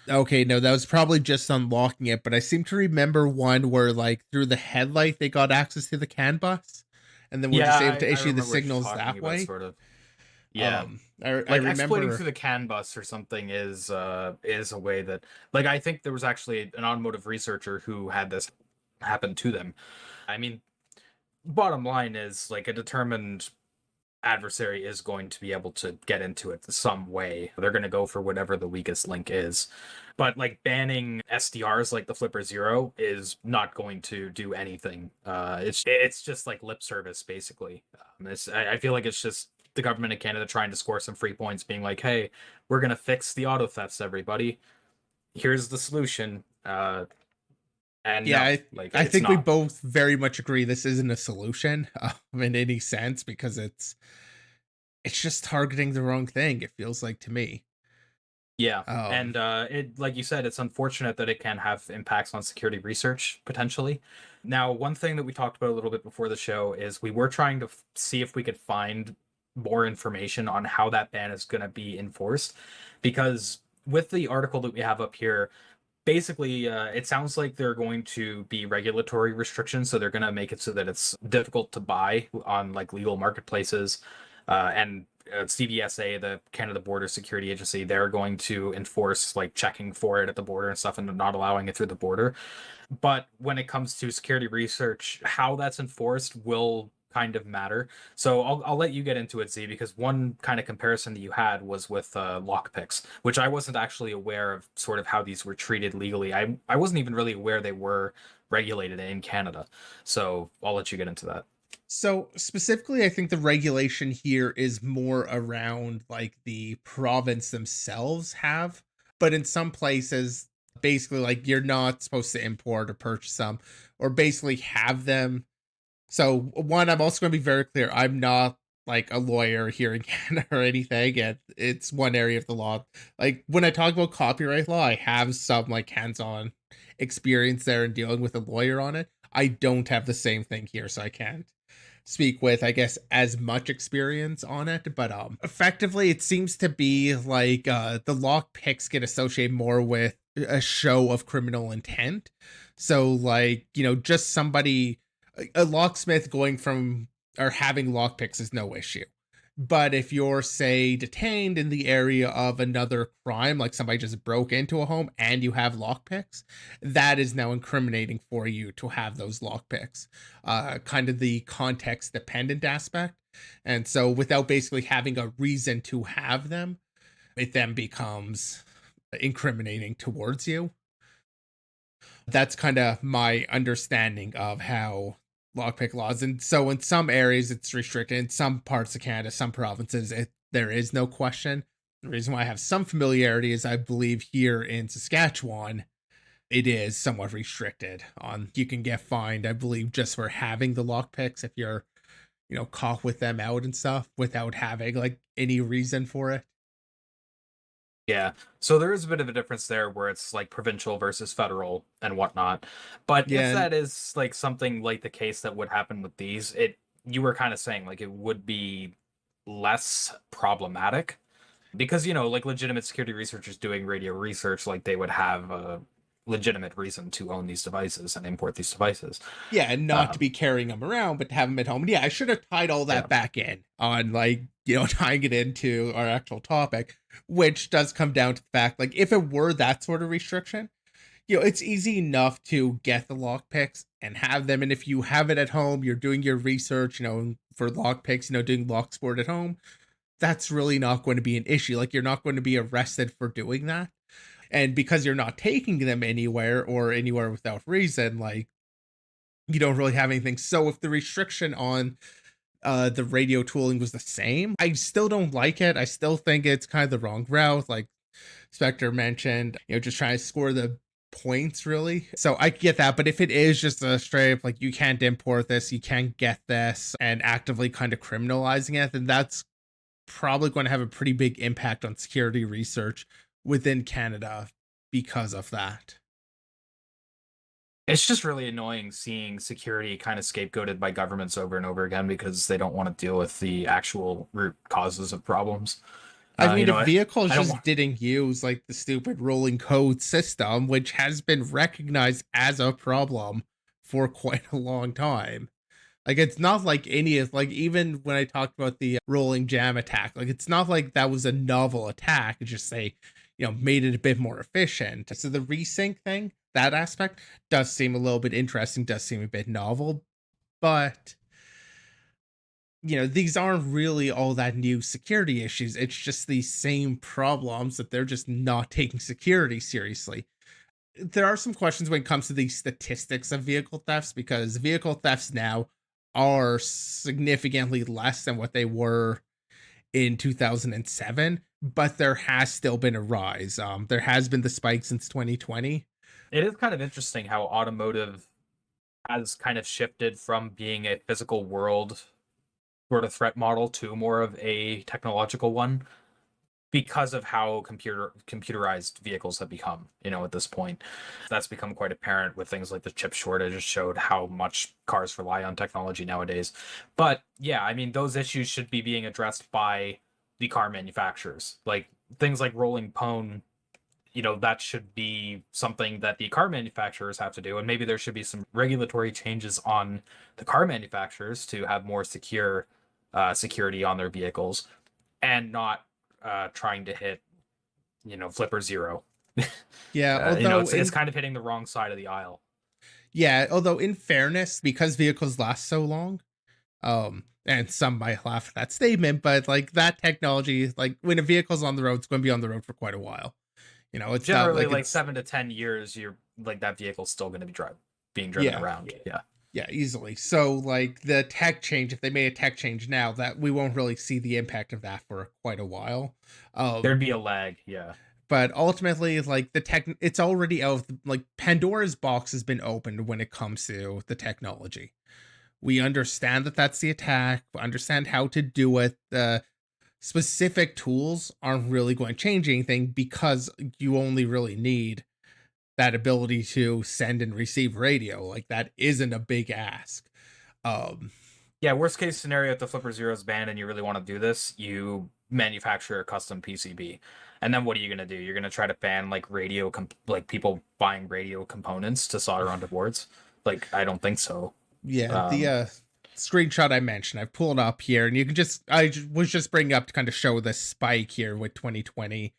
[SPEAKER 2] Okay, no, that was probably just unlocking it, but I seem to remember one where, like, through the headlight, they got access to the CAN bus, and then we're
[SPEAKER 1] Yeah,
[SPEAKER 2] just able to
[SPEAKER 1] I
[SPEAKER 2] issue the
[SPEAKER 1] remember what you're
[SPEAKER 2] signals
[SPEAKER 1] talking
[SPEAKER 2] that
[SPEAKER 1] about,
[SPEAKER 2] way.
[SPEAKER 1] sort of. Yeah.
[SPEAKER 2] I
[SPEAKER 1] Like exploiting through
[SPEAKER 2] remember.
[SPEAKER 1] the CAN bus or something is a way that, like, I think there was actually an automotive researcher who had this happen to them. I mean, bottom line is like a determined adversary is going to be able to get into it some way. They're going to go for whatever the weakest link is. But like banning SDRs like the Flipper Zero is not going to do anything. It's just like lip service basically. I feel like it's just the government of Canada trying to score some free points, being like, "Hey, we're going to fix the auto thefts, everybody. Here's the solution." And
[SPEAKER 2] Yeah,
[SPEAKER 1] no,
[SPEAKER 2] I,
[SPEAKER 1] like
[SPEAKER 2] I
[SPEAKER 1] it's
[SPEAKER 2] think we
[SPEAKER 1] not.
[SPEAKER 2] both very much agree this isn't a solution in any sense, because it's just targeting the wrong thing. It feels like to me.
[SPEAKER 1] Yeah.
[SPEAKER 2] Um,
[SPEAKER 1] And it, like you said, it's unfortunate that it can have impacts on security research potentially. Now, one thing that we talked about a little bit before the show is we were trying to see if we could find more information on how that ban is going to be enforced, because with the article that we have up here, basically, it sounds like they're going to be regulatory restrictions, so they're going to make it so that it's difficult to buy on like legal marketplaces, and CBSA, the Canada Border Security Agency, they're going to enforce like checking for it at the border and stuff and not allowing it through the border. But when it comes to security research, how that's enforced will kind of matter. So I'll let you get into it, Z, because one kind of comparison that you had was with lockpicks, which I wasn't actually aware of sort of how these were treated legally. I wasn't even really aware they were regulated in Canada. So I'll let you get into that.
[SPEAKER 2] so specifically, I think the regulation here is more around like the province themselves have, but in some places, basically, like you're not supposed to import or purchase them, or basically have them. So one, I'm also going to be very clear. I'm not like a lawyer here in Canada or anything. And it's one area of the law. Like when I talk about copyright law, I have some like hands-on experience there in dealing with a lawyer on it. I don't have the same thing here, so I can't speak with, I guess, as much experience on it. But effectively it seems to be like the lock picks get associated more with a show of criminal intent. So like, just somebody A locksmith going from or having lockpicks is no issue. But if you're, say, detained in the area of another crime, like somebody just broke into a home and you have lockpicks, that is now incriminating for you to have those lockpicks. Kind of the context dependent aspect. And so without basically having a reason to have them, it then becomes incriminating towards you. That's kind of my understanding of how lockpick laws. And so in some areas it's restricted. In some parts of Canada, some provinces, there is no question. The reason why I have some familiarity is I believe here in Saskatchewan, it is somewhat restricted on you can get fined, I believe, just for having the lockpicks if you're, caught with them out and stuff without having like any reason for it.
[SPEAKER 1] Yeah. So there is a bit of a difference there where it's like provincial versus federal and whatnot. But if
[SPEAKER 2] Yeah, and
[SPEAKER 1] that is like something like the case that would happen with these, you were kind of saying like it would be less problematic because, like legitimate security researchers doing radio research, like they would have a legitimate reason to own these devices and import these devices.
[SPEAKER 2] yeah, and not to
[SPEAKER 1] Um,
[SPEAKER 2] be carrying them around, but to have them at home. And yeah, I should have tied all
[SPEAKER 1] yeah.
[SPEAKER 2] that back in on like, tying it into our actual topic, which does come down to the fact like if it were that sort of restriction, it's easy enough to get the lockpicks and have them. And if you have it at home, you're doing your research, for lockpicks, doing lock sport at home, that's really not going to be an issue. Like you're not going to be arrested for doing that. And because you're not taking them anywhere or anywhere without reason, like you don't really have anything. So if the restriction on the radio tooling was the same, I still don't like it. I still think it's kind of the wrong route. Like Spectre mentioned, just trying to score the points really. So I get that. But if it is just a straight up like you can't import this, you can't get this, and actively kind of criminalizing it, then that's probably going to have a pretty big impact on security research within Canada because of that.
[SPEAKER 1] It's just really annoying seeing security kind of scapegoated by governments over and over again because they don't want to deal with the actual root causes of problems.
[SPEAKER 2] I
[SPEAKER 1] Uh, you
[SPEAKER 2] mean,
[SPEAKER 1] know,
[SPEAKER 2] if
[SPEAKER 1] I,
[SPEAKER 2] vehicles
[SPEAKER 1] I don't
[SPEAKER 2] just
[SPEAKER 1] want.
[SPEAKER 2] didn't use like the stupid rolling code system, which has been recognized as a problem for quite a long time. Like it's not like any of like even when I talked about the rolling jam attack, like it's not like that was a novel attack. It's just they, made it a bit more efficient. So the resync thing, that aspect does seem a little bit interesting, does seem a bit novel, but these aren't really all that new security issues. It's just these same problems that they're just not taking security seriously. There are some questions when it comes to the statistics of vehicle thefts because vehicle thefts now are significantly less than what they were in 2007, but there has still been a rise. There has been the spike since 2020.
[SPEAKER 1] It is kind of interesting how automotive has kind of shifted from being a physical world sort of threat model to more of a technological one because of how computerized vehicles have become, at this point. That's become quite apparent with things like the chip shortage showed how much cars rely on technology nowadays. But yeah, I mean, those issues should be being addressed by the car manufacturers. Like things like rolling pwn, that should be something that the car manufacturers have to do. And maybe there should be some regulatory changes on the car manufacturers to have more security on their vehicles and not trying to hit, flipper zero.
[SPEAKER 2] Yeah,
[SPEAKER 1] It's kind of hitting the wrong side of the aisle.
[SPEAKER 2] although in fairness, because vehicles last so long, and some might laugh at that statement, but like that technology, like when a vehicle's on the road, it's going to be on the road for quite a while. It's not
[SPEAKER 1] Generally,
[SPEAKER 2] like
[SPEAKER 1] like
[SPEAKER 2] it's
[SPEAKER 1] 7 to 10 years, you're like that vehicle's still going to be being driven
[SPEAKER 2] yeah,
[SPEAKER 1] around. Yeah,
[SPEAKER 2] yeah, easily. So like the tech change, if they made a tech change now, that we won't really see the impact of that for quite a while.
[SPEAKER 1] there'd
[SPEAKER 2] Um,
[SPEAKER 1] be a lag. Yeah,
[SPEAKER 2] but ultimately, like the tech, it's already out. Like Pandora's box has been opened when it comes to the technology. We understand that that's the attack. We understand how to do it. The specific tools aren't really going to change anything because you only really need that ability to send and receive radio. Like that isn't a big ask. Um,
[SPEAKER 1] yeah. Worst case scenario, if the flipper zero is banned and you really want to do this, you manufacture a custom PCB, and then what are you going to do? You're going to try to ban like like people buying radio components to solder onto boards. Like I don't think so.
[SPEAKER 2] Yeah, the
[SPEAKER 1] Um,
[SPEAKER 2] screenshot I mentioned, I've pulled up here, and you can just was just bringing up to kind of show the spike here with 2020,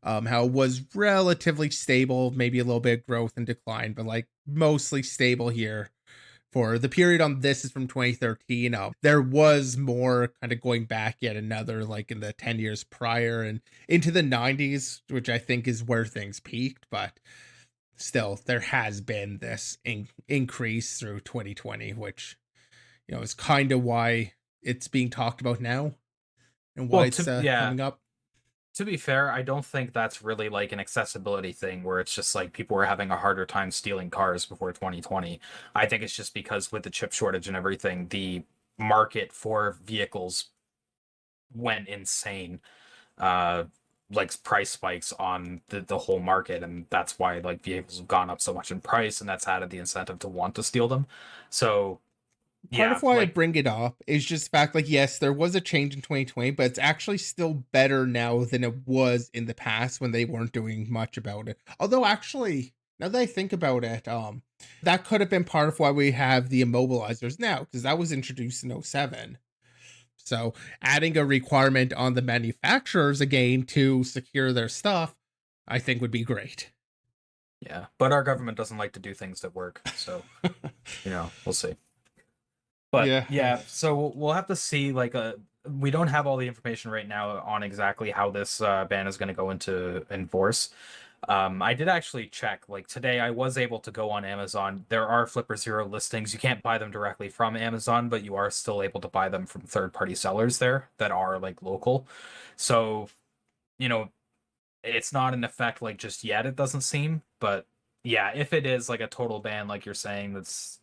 [SPEAKER 2] how it was relatively stable, maybe a little bit of growth and decline, but like mostly stable here for the period on this is from 2013. There was more kind of going back yet another like in the 10 years prior and into the 90s, which I think is where things peaked, but still there has been this increase through 2020, which is kind of why it's being talked about now and why
[SPEAKER 1] well,
[SPEAKER 2] it's
[SPEAKER 1] yeah,
[SPEAKER 2] coming up.
[SPEAKER 1] to be fair, I don't think that's really like an accessibility thing where it's just like people were having a harder time stealing cars before 2020. I think it's just because with the chip shortage and everything, the market for vehicles went insane. Uh, like price spikes on the whole market, and that's why like vehicles have gone up so much in price, and that's added the incentive to want to steal them. So
[SPEAKER 2] Part
[SPEAKER 1] yeah,
[SPEAKER 2] of why I
[SPEAKER 1] like
[SPEAKER 2] bring it up is just the fact like yes, there was a change in 2020, but it's actually still better now than it was in the past when they weren't doing much about it. Although actually, now that I think about it, that could have been part of why we have the immobilizers now, because that was introduced in '07. So adding a requirement on the manufacturers again to secure their stuff, I think would be great.
[SPEAKER 1] yeah, but our government doesn't like to do things that work, so we'll see. But
[SPEAKER 2] Yeah.
[SPEAKER 1] yeah, so we'll have to see. Like, we don't have all the information right now on exactly how this ban is going to go into enforce. I did actually check. Like today, I was able to go on Amazon. There are Flipper Zero listings. You can't buy them directly from Amazon, but you are still able to buy them from third-party sellers there that are like local. So, you know, it's not in effect like just yet. It doesn't seem, but yeah, if it is like a total ban, like you're saying, that's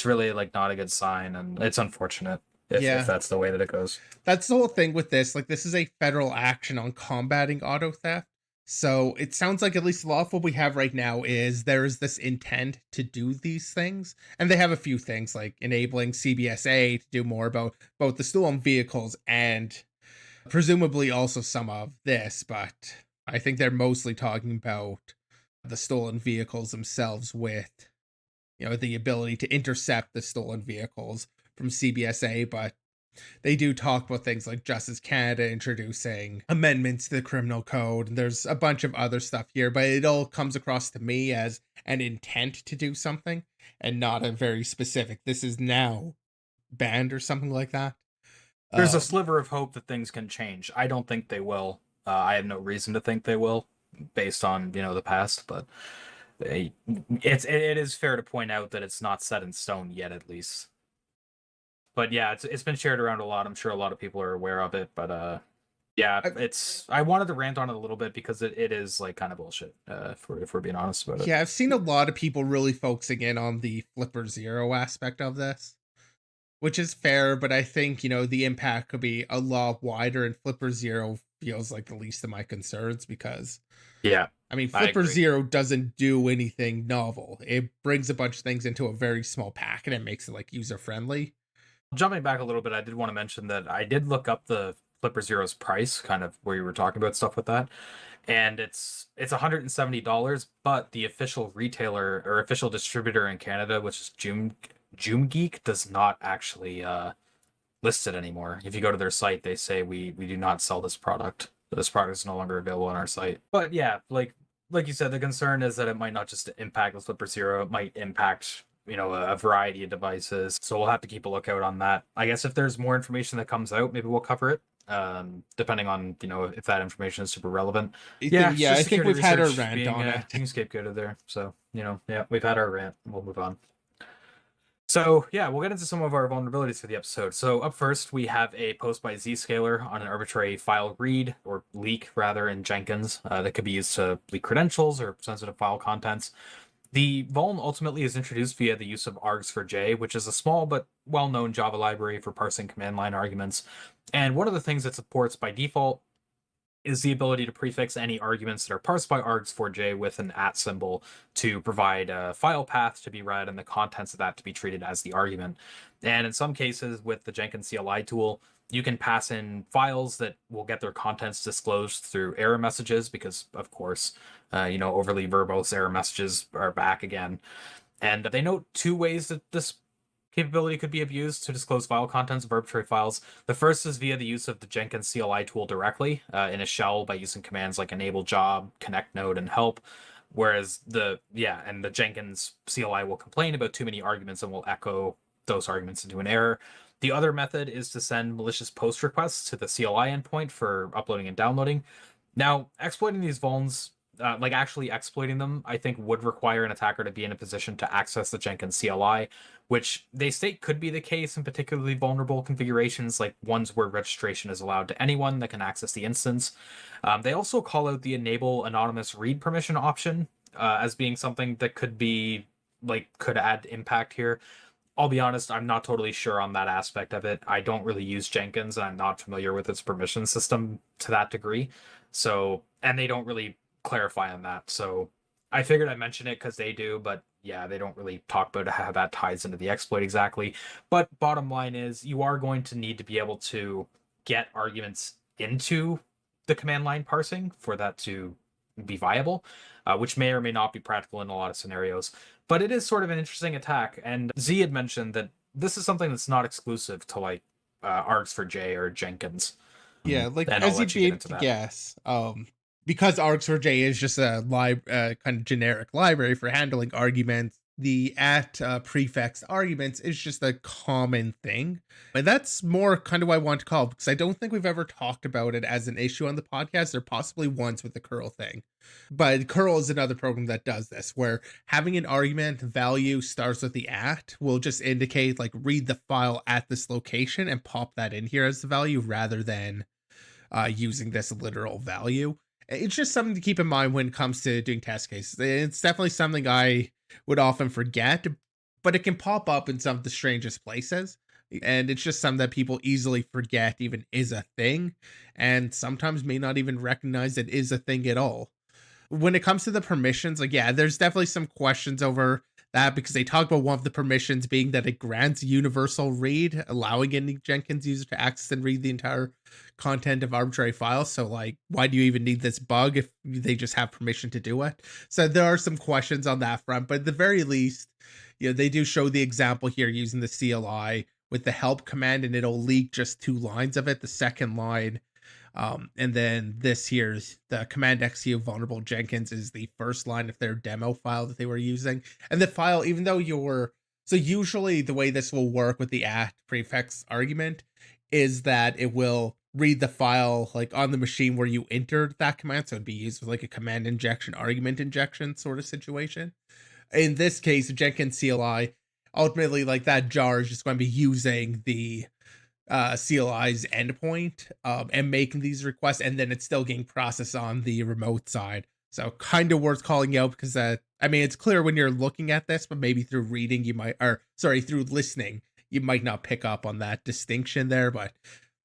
[SPEAKER 1] really like not a good sign, and it's unfortunate if
[SPEAKER 2] Yeah.
[SPEAKER 1] that's the way that it goes.
[SPEAKER 2] That's the whole thing with this. Like, this is a federal action on combating auto theft. So it sounds like at least a lot of what we have right now is there is this intent to do these things. And they have a few things like enabling CBSA to do more about both the stolen vehicles and presumably also some of this. But I think they're mostly talking about the stolen vehicles themselves with, the ability to intercept the stolen vehicles from CBSA. But they do talk about things like Justice Canada introducing amendments to the criminal code. And there's a bunch of other stuff here, but it all comes across to me as an intent to do something and not a very specific, this is now banned or something like that.
[SPEAKER 1] There's a
[SPEAKER 2] Um,
[SPEAKER 1] sliver of hope that things can change. I don't think they will. I have no reason to think they will, based on the past. But it is fair to point out that it's not set in stone yet, at least. But yeah, it's been shared around a lot. I'm sure a lot of people are aware of it. But yeah,
[SPEAKER 2] I,
[SPEAKER 1] I wanted to rant on it a little bit because it is like kind of bullshit. If we're being honest about it.
[SPEAKER 2] yeah, I've seen a lot of people really focusing in on the Flipper Zero aspect of this, which is fair, but I think, the impact could be a lot wider, and Flipper Zero feels like the least of my concerns because
[SPEAKER 1] Yeah,
[SPEAKER 2] I mean,
[SPEAKER 1] I
[SPEAKER 2] Flipper
[SPEAKER 1] agree.
[SPEAKER 2] Zero doesn't do anything novel. It brings a bunch of things into a very small pack and it makes it like user friendly.
[SPEAKER 1] Jumping back a little bit, I did want to mention that I did look up the Flipper Zero's price, kind of where you were talking about stuff with that, and it's $170, but the official retailer or official distributor in Canada, which is Joom Geek, does not actually list it anymore. If you go to their site, they say we do not sell this product. This product is no longer available on our site. But yeah, like you said, the concern is that it might not just impact the Flipper Zero, it might impact a variety of devices. So we'll have to keep a lookout on that. I guess if there's more information that comes out, maybe we'll cover it. Depending on if that information is super relevant. Yeah, it's
[SPEAKER 2] Yeah,
[SPEAKER 1] just
[SPEAKER 2] I think
[SPEAKER 1] security
[SPEAKER 2] we've had our
[SPEAKER 1] research
[SPEAKER 2] rant
[SPEAKER 1] being
[SPEAKER 2] on it.
[SPEAKER 1] being scapegoated there. So yeah, we've had our rant. We'll move on. So yeah, we'll get into some of our vulnerabilities for the episode. So up first, we have a post by Zscaler on an arbitrary file read or leak rather in Jenkins that could be used to leak credentials or sensitive file contents. The vuln ultimately is introduced via the use of args4j, which is a small but well-known Java library for parsing command line arguments. And one of the things it supports by default is the ability to prefix any arguments that are parsed by args4j with an @ symbol to provide a file path to be read and the contents of that to be treated as the argument. And in some cases, with the Jenkins CLI tool, you can pass in files that will get their contents disclosed through error messages because, of course, overly verbose error messages are back again. And they note two ways that this capability could be abused to disclose file contents of arbitrary files. The first is via the use of the Jenkins CLI tool directly in a shell by using commands like enable job, connect node, and help. Whereas the Jenkins CLI will complain about too many arguments and will echo those arguments into an error. The other method is to send malicious post requests to the CLI endpoint for uploading and downloading. Now, exploiting these vulns, like actually exploiting them, I think would require an attacker to be in a position to access the Jenkins CLI, which they state could be the case in particularly vulnerable configurations, like ones where registration is allowed to anyone that can access the instance. They also call out the enable anonymous read permission option as being something that could add impact here. I'll be honest, I'm not totally sure on that aspect of it. I don't really use Jenkins, and I'm not familiar with its permission system to that degree. So, and they don't really clarify on that. So, I figured I'd mention it because they do, but yeah, they don't really talk about how that ties into the exploit exactly. But bottom line is, you are going to need to be able to get arguments into the command line parsing for that to be viable, which may or may not be practical in a lot of scenarios. But it is sort of an interesting attack, and Z had mentioned that this is something that's not exclusive to like args4j or Jenkins.
[SPEAKER 2] Yeah, like
[SPEAKER 1] And I'll
[SPEAKER 2] as you'd
[SPEAKER 1] let you
[SPEAKER 2] be
[SPEAKER 1] get
[SPEAKER 2] able
[SPEAKER 1] into
[SPEAKER 2] to
[SPEAKER 1] that.
[SPEAKER 2] guess, because args4j is just a kind of generic library for handling arguments, the at prefix arguments is just a common thing. And that's more kind of what I want to call it, because I don't think we've ever talked about it as an issue on the podcast, or possibly once with the curl thing. But curl is another program that does this, where having an argument value starts with the at will just indicate like read the file at this location and pop that in here as the value rather than using this literal value. It's just something to keep in mind when it comes to doing test cases. It's definitely something I would often forget, but it can pop up in some of the strangest places. And it's just something that people easily forget even is a thing, and sometimes may not even recognize it is a thing at all. When it comes to the permissions, like, yeah, there's definitely some questions over that, because they talk about one of the permissions being that it grants universal read, allowing any Jenkins user to access and read the entire content of arbitrary files. So, like, why do you even need this bug if they just have permission to do it? So there are some questions on that front, but at the very least, they do show the example here using the CLI with the help command, and it'll leak just 2 lines of it. The second line, and then this here's the command XU vulnerable Jenkins is the first line of their demo file that they were using. And the file, even though so usually the way this will work with the at prefix argument is that it will read the file like on the machine where you entered that command. So it'd be used with like a command injection, argument injection sort of situation. In this case, Jenkins CLI, ultimately like that jar is just going to be using the CLI's endpoint and making these requests, and then it's still getting processed on the remote side. So kind of worth calling out, because it's clear when you're looking at this, but maybe through reading through listening, you might not pick up on that distinction there. But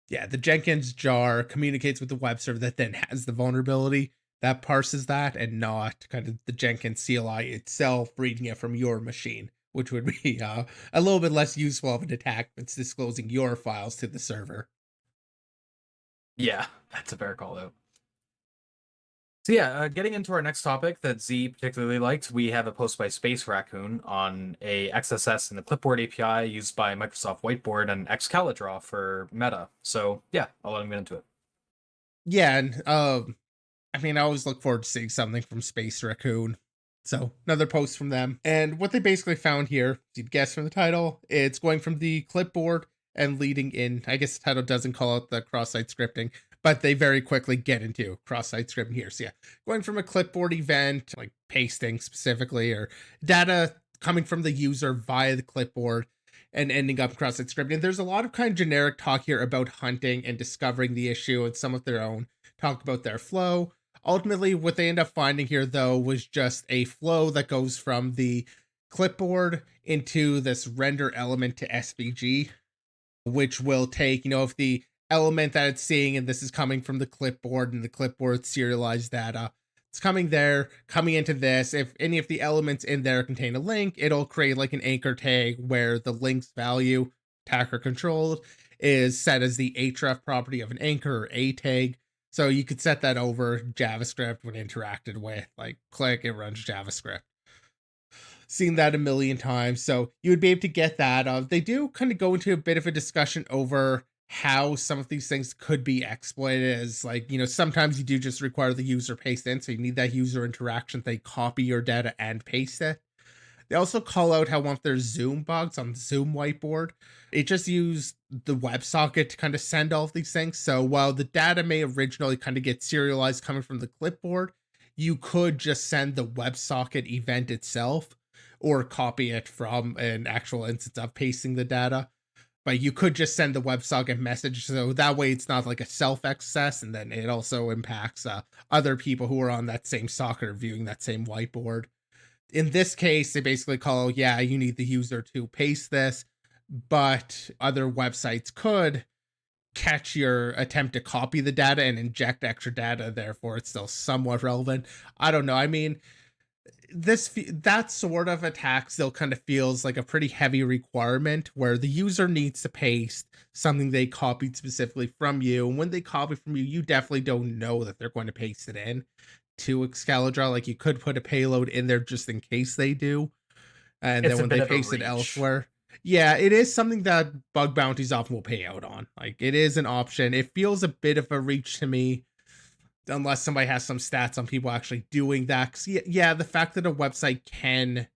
[SPEAKER 2] yeah, the Jenkins jar communicates with the web server that then has the vulnerability that parses that, and not kind of the Jenkins CLI itself reading it from your machine, which would be a little bit less useful of an attack. It's disclosing your files to the server.
[SPEAKER 1] Yeah, that's a fair call out. So yeah, getting into our next topic that Z particularly liked, we have a post by Space Raccoon on a XSS in the clipboard API used by Microsoft Whiteboard and Excalidraw for Meta. So yeah, I'll let him get into it.
[SPEAKER 2] Yeah, and I always look forward to seeing something from Space Raccoon. So another post from them. And what they basically found here, you'd guess from the title, it's going from the clipboard and leading in. I guess the title doesn't call out the cross-site scripting, but they very quickly get into cross-site scripting here. So yeah, going from a clipboard event, like pasting specifically, or data coming from the user via the clipboard and ending up cross-site scripting. There's a lot of kind of generic talk here about hunting and discovering the issue, and some of their own talk about their flow. Ultimately, what they end up finding here, though, was just a flow that goes from the clipboard into this render element to SVG, which will take, if the element that it's seeing, and this is coming from the clipboard, and the clipboard serialized data, it's coming there, coming into this. If any of the elements in there contain a link, it'll create like an anchor tag where the link's value, attacker controlled, is set as the href property of an anchor or a tag. So you could set that over JavaScript when interacted with, like click, it runs JavaScript. seen that a million times. So you would be able to get that. They do kind of go into a bit of a discussion over how some of these things could be exploited, as like, sometimes you do just require the user paste in. So you need that user interaction. They copy your data and paste it. They also call out how one of their Zoom bugs on the Zoom whiteboard, it just used the WebSocket to kind of send all of these things. So while the data may originally kind of get serialized coming from the clipboard, you could just send the WebSocket event itself or copy it from an actual instance of pasting the data. But you could just send the WebSocket message. So that way it's not like a self access. And then it also impacts other people who are on that same socket or viewing that same whiteboard. In this case, they basically call, yeah, you need the user to paste this, but other websites could catch your attempt to copy the data and inject extra data. Therefore, it's still somewhat relevant. I don't know. I mean, that sort of attack still kind of feels like a pretty heavy requirement where the user needs to paste something they copied specifically from you. And when they copy from you, you definitely don't know that they're going to paste it in to Excalidraw. Like, you could put a payload in there just in case they do. And
[SPEAKER 1] It's
[SPEAKER 2] then
[SPEAKER 1] a
[SPEAKER 2] when
[SPEAKER 1] bit
[SPEAKER 2] they
[SPEAKER 1] of a
[SPEAKER 2] paste it
[SPEAKER 1] reach.
[SPEAKER 2] elsewhere. Yeah, it is something that bug bounties often will pay out on. Like, it is an option. It feels a bit of a reach to me, unless somebody has some stats on people actually doing that. 'Cause yeah, the fact that a website can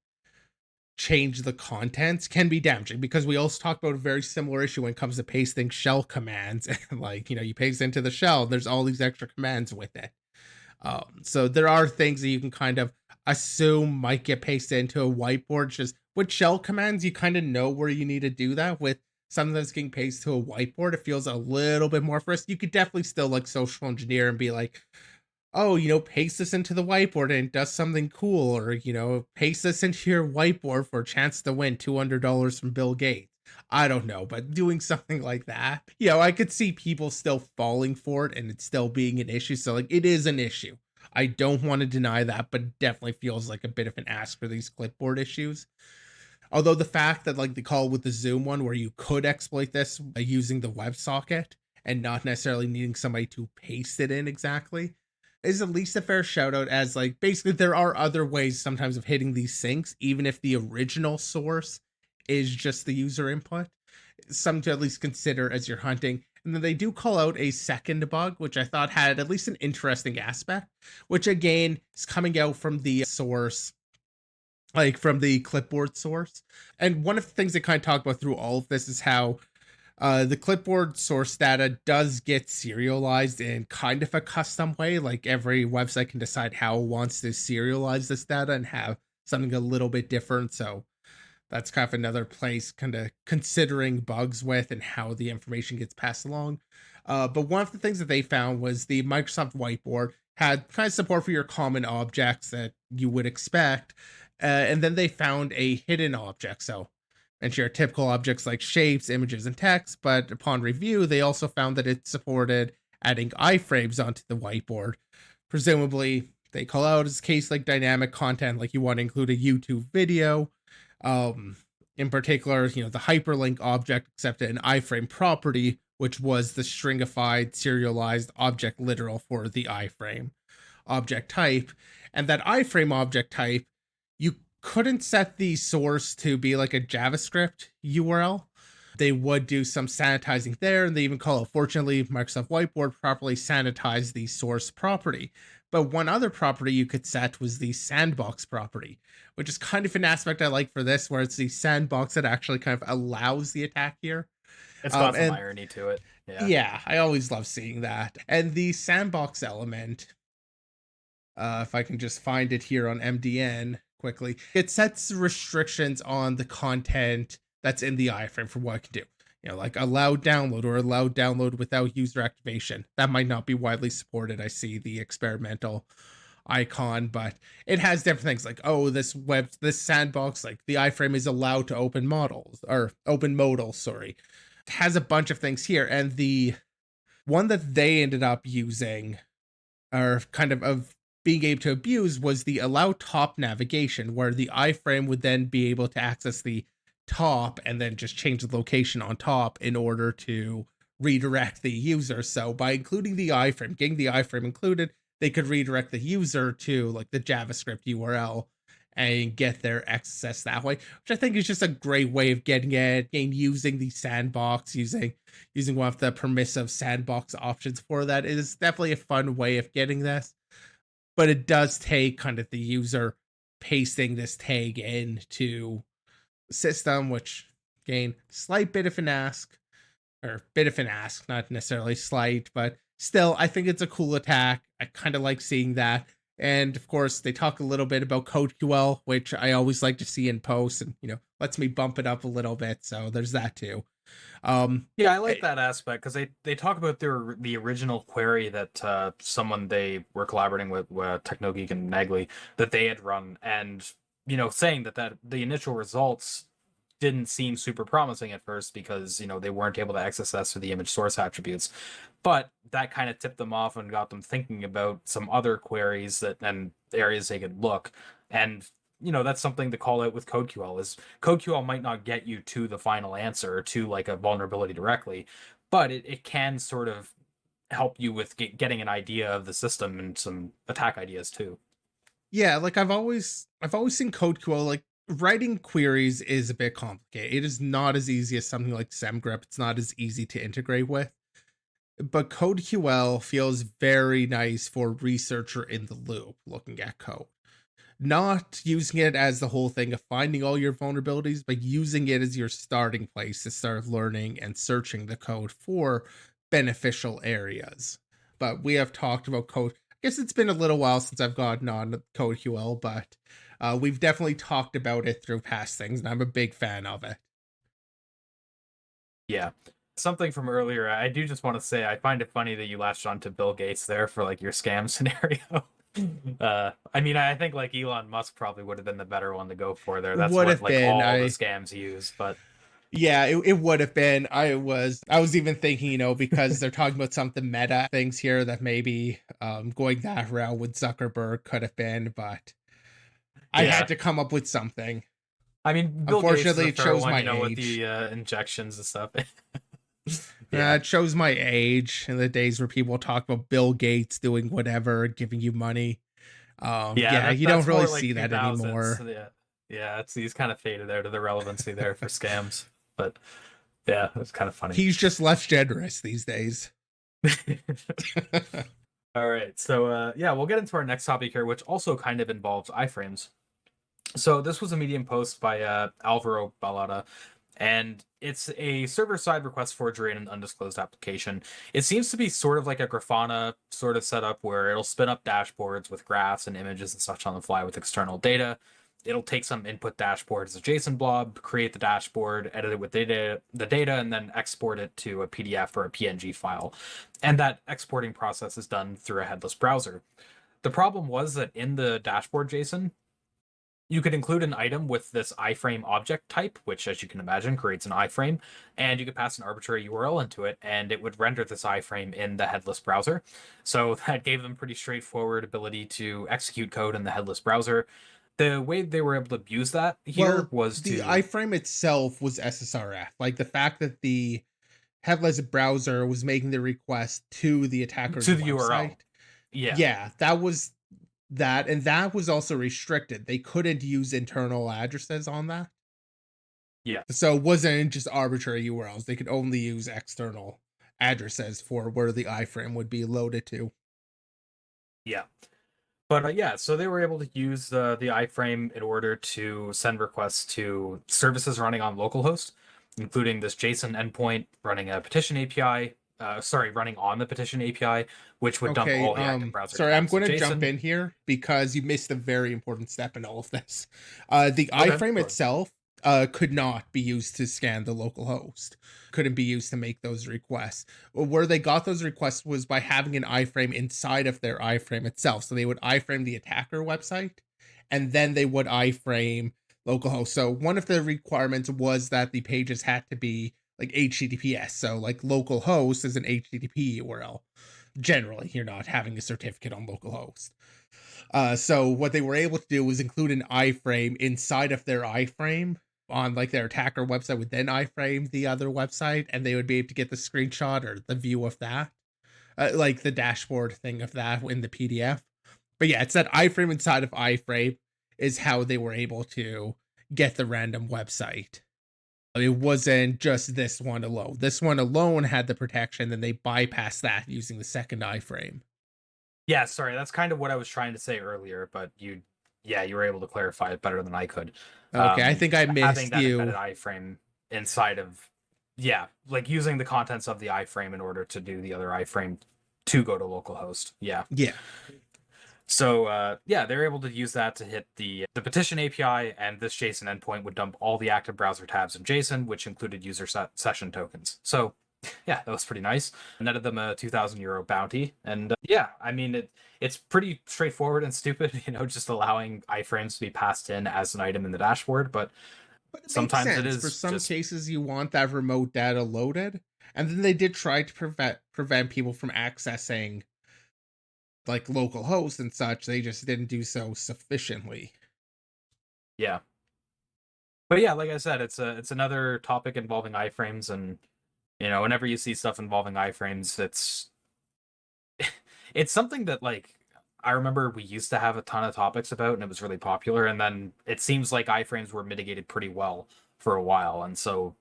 [SPEAKER 2] change the contents can be damaging, because we also talk about a very similar issue when it comes to pasting shell commands. And like, you paste into the shell, and there's all these extra commands with it. So there are things that you can kind of assume might get pasted into a whiteboard. Just with shell commands, you kind of know where you need to do that. With something that's getting pasted to a whiteboard, it feels a little bit more risk. You could definitely still like social engineer and be like, oh, paste this into the whiteboard and it does something cool, or, paste this into your whiteboard for a chance to win $200 from Bill Gates. I don't know, but doing something like that, I could see people still falling for it and it's still being an issue. So, like, it is an issue. I don't want to deny that, but it definitely feels like a bit of an ask for these clipboard issues. Although the fact that, like, the call with the Zoom one where you could exploit this by using the WebSocket and not necessarily needing somebody to paste it in exactly is at least a fair shout out, as like basically there are other ways sometimes of hitting these syncs, even if the original source is just the user input. Some to at least consider as you're hunting. And then they do call out a second bug, which I thought had at least an interesting aspect, which again is coming out from the source, like from the clipboard source. And one of the things they kind of talk about through all of this is how the clipboard source data does get serialized in kind of a custom way. Like, every website can decide how it wants to serialize this data and have something a little bit different. So that's kind of another place kind of considering bugs with and how the information gets passed along. But one of the things that they found was the Microsoft Whiteboard had kind of support for your common objects that you would expect. And then they found a hidden object. So, and your typical objects like shapes, images, and text. But upon review, they also found that it supported adding iframes onto the whiteboard. Presumably, they call out as case like dynamic content, like you want to include a YouTube video. In particular, the hyperlink object accepted an iframe property, which was the stringified serialized object literal for the iframe object type. And that iframe object type, you couldn't set the source to be like a JavaScript URL. They would do some sanitizing there, and they even call it, fortunately, Microsoft Whiteboard properly sanitized the source property. But one other property you could set was the sandbox property, which is kind of an aspect I like for this, where it's the sandbox that actually kind of allows the attack here.
[SPEAKER 1] It's got some
[SPEAKER 2] And
[SPEAKER 1] irony to it.
[SPEAKER 2] yeah, I always love seeing that. And the sandbox element, if I can just find it here on MDN quickly, it sets restrictions on the content that's in the iframe for what it can do. Like allowed download or allowed download without user activation. That might not be widely supported. I see the experimental icon, but it has different things like, oh, this sandbox, like the iframe is allowed to open models or open modal, sorry. It has a bunch of things here. And the one that they ended up using, or kind of being able to abuse, was the allow top navigation, where the iframe would then be able to access the top and then just change the location on top in order to redirect the user. So by including the iframe, getting the iframe included, they could redirect the user to like the JavaScript URL and get their access that way, which I think is just a great way of getting it, and using the sandbox, using one of the permissive sandbox options for that is definitely a fun way of getting this. But it does take kind of the user pasting this tag into the system, which again, slight bit of an ask, or bit of an ask, not necessarily slight, but still, I think it's a cool attack. I kind of like seeing that. And of course, they talk a little bit about CodeQL, which I always like to see in posts, and lets me bump it up a little bit. So there's that too.
[SPEAKER 1] Yeah, I like that aspect because they talk about the original query that someone they were collaborating with, Technogeek and Nagley, that they had run, and saying that the initial results didn't seem super promising at first because they weren't able to access that through the image source attributes, but that kind of tipped them off and got them thinking about some other queries and areas they could look. And that's something to call out with CodeQL is CodeQL might not get you to the final answer or to like a vulnerability directly, but it can sort of help you with getting an idea of the system and some attack ideas too.
[SPEAKER 2] Yeah, like I've always seen CodeQL, like writing queries is a bit complicated. It is not as easy as something like SemGrep. It's not as easy to integrate with. But CodeQL feels very nice for researcher in the loop looking at code. Not using it as the whole thing of finding all your vulnerabilities, but using it as your starting place to start learning and searching the code for beneficial areas. But we have talked about code. I guess it's been a little while since I've gotten on CodeQL, but we've definitely talked about it through past things, and I'm a big fan of it.
[SPEAKER 1] Yeah. Something from earlier, I do just want to say I find it funny that you latched on to Bill Gates there for like your scam scenario. I mean, I think like Elon Musk probably would have been the better one to go for there. That's
[SPEAKER 2] Would
[SPEAKER 1] what
[SPEAKER 2] have
[SPEAKER 1] like
[SPEAKER 2] been.
[SPEAKER 1] all the scams use, but
[SPEAKER 2] Yeah, it would have been. I was even thinking, because they're talking about something meta things here that maybe going that route with Zuckerberg could have been, but I
[SPEAKER 1] yeah.
[SPEAKER 2] had to come up with something.
[SPEAKER 1] I mean, Bill Gates is
[SPEAKER 2] Unfortunately,
[SPEAKER 1] a
[SPEAKER 2] it
[SPEAKER 1] fair
[SPEAKER 2] shows
[SPEAKER 1] one,
[SPEAKER 2] my
[SPEAKER 1] with the
[SPEAKER 2] age.
[SPEAKER 1] injections and stuff. Yeah.
[SPEAKER 2] It shows my age in the days where people talk about Bill Gates doing whatever, giving you money.
[SPEAKER 1] Yeah,
[SPEAKER 2] Yeah, you don't
[SPEAKER 1] that's
[SPEAKER 2] really
[SPEAKER 1] more like
[SPEAKER 2] see that
[SPEAKER 1] 2000s.
[SPEAKER 2] anymore.
[SPEAKER 1] Yeah. Yeah, he's kind of faded out of the relevancy there for scams. But yeah, it's kind of funny.
[SPEAKER 2] He's just less generous these days.
[SPEAKER 1] All right. So yeah, we'll get into our next topic here, which also kind of involves iframes. So this was a Medium post by Alvaro Balada, and it's a server-side request forgery in an undisclosed application. It seems to be sort of like a Grafana sort of setup where it'll spin up dashboards with graphs and images and such on the fly with external data. It'll take some input dashboard as a JSON blob, create the dashboard, edit it with the data, and then export it to a PDF or a PNG file. And that exporting process is done through a headless browser. The problem was that in the dashboard JSON, you could include an item with this iframe object type, which, as you can imagine, creates an iframe, and you could pass an arbitrary URL into it, and it would render this iframe in the headless browser. So that gave them pretty straightforward ability to execute code in the headless browser. The way they were able to abuse that here was
[SPEAKER 2] the
[SPEAKER 1] to
[SPEAKER 2] iframe itself was SSRF. Like the fact that the headless browser was making the request to the attacker's
[SPEAKER 1] the
[SPEAKER 2] website.
[SPEAKER 1] URL. Yeah.
[SPEAKER 2] Yeah, that was that, and that was also restricted. They couldn't use internal addresses on that.
[SPEAKER 1] Yeah.
[SPEAKER 2] So it wasn't just arbitrary URLs. They could only use external addresses for where the iframe would be loaded to.
[SPEAKER 1] Yeah. But yeah, so they were able to use the iframe in order to send requests to services running on localhost, including this JSON endpoint running a petition API. Running on the petition API, which would dump all the active browser.
[SPEAKER 2] Sorry, I'm going to
[SPEAKER 1] JSON.
[SPEAKER 2] jump in here because you missed a very important step in all of this. The iframe itself could not be used to scan the local host. Couldn't be used to make those requests. Where they got those requests was by having an iframe inside of their iframe itself. So they would iframe the attacker website, and then they would iframe localhost. So one of the requirements was that the pages had to be like HTTPS. So like localhost is an HTTP URL. Generally, you're not having a certificate on localhost. So what they were able to do was include an iframe inside of their iframe on like their attacker website would then iframe the other website, and they would be able to get the screenshot or the view of that, like the dashboard thing of that in the PDF. But yeah, it's that iframe inside of iframe. is how they were able to get the random website. It wasn't just this one alone. This one alone had the protection, then they bypassed that using the second iframe.
[SPEAKER 1] Yeah, sorry, that's kind of what I was trying to say earlier, but yeah, you were able to clarify it better than I could.
[SPEAKER 2] Okay, I think I
[SPEAKER 1] Having
[SPEAKER 2] missed
[SPEAKER 1] that
[SPEAKER 2] you.
[SPEAKER 1] embedded iframe inside of, yeah, like using the contents of the iframe in order to do the other iframe to go to localhost. Yeah.
[SPEAKER 2] Yeah.
[SPEAKER 1] So yeah, they're able to use that to hit the petition API, and this JSON endpoint would dump all the active browser tabs in JSON, which included user session tokens. So yeah, that was pretty nice. Netted them a €2,000 bounty, and yeah, I mean it's pretty straightforward and stupid, just allowing iframes to be passed in as an item in the dashboard. But
[SPEAKER 2] But it makes
[SPEAKER 1] sometimes it
[SPEAKER 2] sense. For
[SPEAKER 1] is
[SPEAKER 2] some
[SPEAKER 1] just
[SPEAKER 2] cases you want that remote data loaded. And then they did try to prevent people from accessing like local hosts and such. They just didn't do so sufficiently.
[SPEAKER 1] yeah. But yeah, like I said, it's another topic involving iframes, and whenever you see stuff involving iframes, it's something that, like, I remember we used to have a ton of topics about, and it was really popular, and then it seems like iframes were mitigated pretty well for a while, and so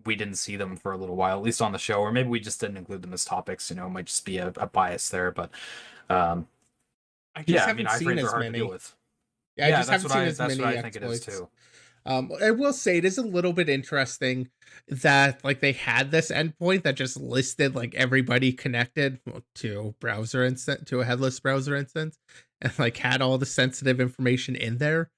[SPEAKER 1] we didn't see them for a little while, at least on the show, or maybe we just didn't include them as topics. It might just be a bias there, but um,
[SPEAKER 2] I just
[SPEAKER 1] yeah, I mean,
[SPEAKER 2] haven't seen
[SPEAKER 1] iframes are
[SPEAKER 2] as
[SPEAKER 1] hard to deal
[SPEAKER 2] many.
[SPEAKER 1] with.
[SPEAKER 2] Yeah, I
[SPEAKER 1] Yeah,
[SPEAKER 2] just haven't seen as
[SPEAKER 1] that's what
[SPEAKER 2] many
[SPEAKER 1] I think it is
[SPEAKER 2] exploits.
[SPEAKER 1] too.
[SPEAKER 2] I will say it is a little bit interesting that like they had this endpoint that just listed like everybody connected to browser instance to a headless browser instance and like had all the sensitive information in there.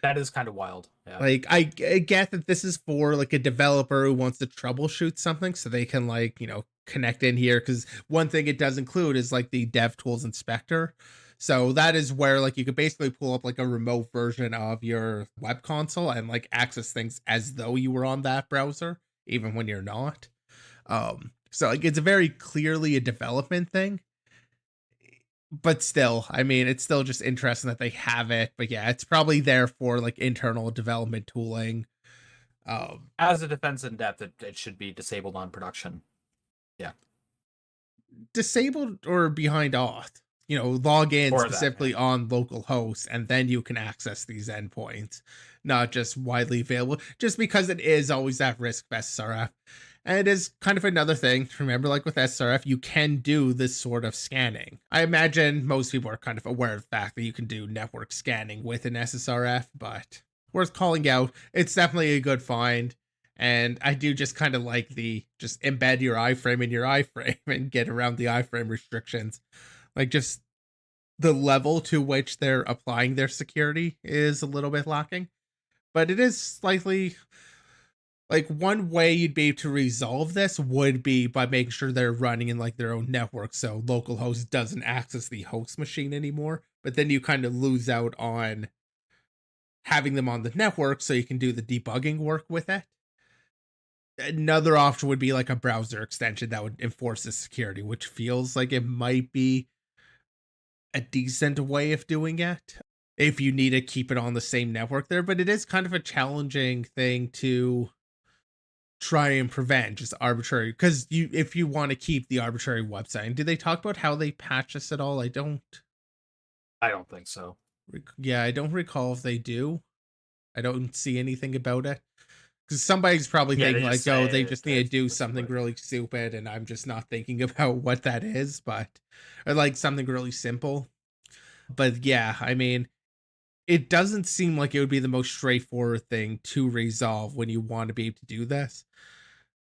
[SPEAKER 1] That is kind of wild. Yeah.
[SPEAKER 2] Like I get that this is for like a developer who wants to troubleshoot something so they can like, connect in here, cuz one thing it does include is like the DevTools inspector. So that is where like you could basically pull up like a remote version of your web console and like access things as though you were on that browser even when you're not. So like it's very clearly a development thing, but still, I mean, it's still just interesting that they have it. But yeah, it's probably there for like internal development tooling.
[SPEAKER 1] As a defense in depth, it should be disabled on production. Yeah.
[SPEAKER 2] Disabled or behind auth, log in
[SPEAKER 1] Or that, yeah.
[SPEAKER 2] specifically on local hosts, and then you can access these endpoints, not just widely available, just because it is always that risk of SSRF. And it is kind of another thing. Remember, like with SSRF, you can do this sort of scanning. I imagine most people are kind of aware of the fact that you can do network scanning with an SSRF, but worth calling out. It's definitely a good find. And I do just kind of like the just embed your iframe in your iframe and get around the iframe restrictions. Like just the level to which they're applying their security is a little bit lacking. But it is slightly like one way you'd be able to resolve this would be by making sure they're running in like their own network. So localhost doesn't access the host machine anymore. But then you kind of lose out on having them on the network so you can do the debugging work with it. Another option would be like a browser extension that would enforce the security, which feels like it might be a decent way of doing it if you need to keep it on the same network there. But it is kind of a challenging thing to try and prevent just arbitrary, because if you want to keep the arbitrary website. And do they talk about how they patch this at all? I don't
[SPEAKER 1] think so.
[SPEAKER 2] Yeah, I don't recall if they do. I don't see anything about it. Because somebody's probably
[SPEAKER 1] Yeah,
[SPEAKER 2] thinking
[SPEAKER 1] they just
[SPEAKER 2] like, oh,
[SPEAKER 1] say
[SPEAKER 2] they just need to do
[SPEAKER 1] it's
[SPEAKER 2] something
[SPEAKER 1] split.
[SPEAKER 2] really stupid, and I'm just not thinking about what that is, or like something really simple. But yeah, I mean, it doesn't seem like it would be the most straightforward thing to resolve when you want to be able to do this.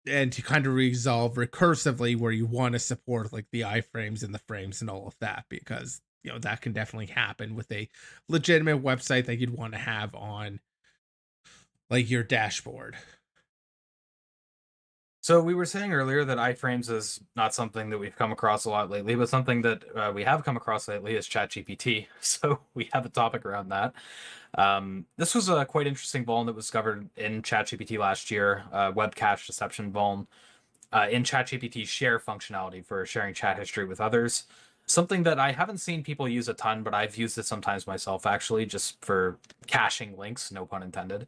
[SPEAKER 2] And to kind of resolve recursively where you want to support like the iframes and the frames and all of that, because that can definitely happen with a legitimate website that you'd want to have on like your dashboard.
[SPEAKER 1] So we were saying earlier that iframes is not something that we've come across a lot lately, but something that we have come across lately is ChatGPT. So we have a topic around that. This was a quite interesting vuln that was discovered in ChatGPT last year, web cache deception vuln in ChatGPT's share functionality for sharing chat history with others. Something that I haven't seen people use a ton, but I've used it sometimes myself, actually, just for caching links, no pun intended.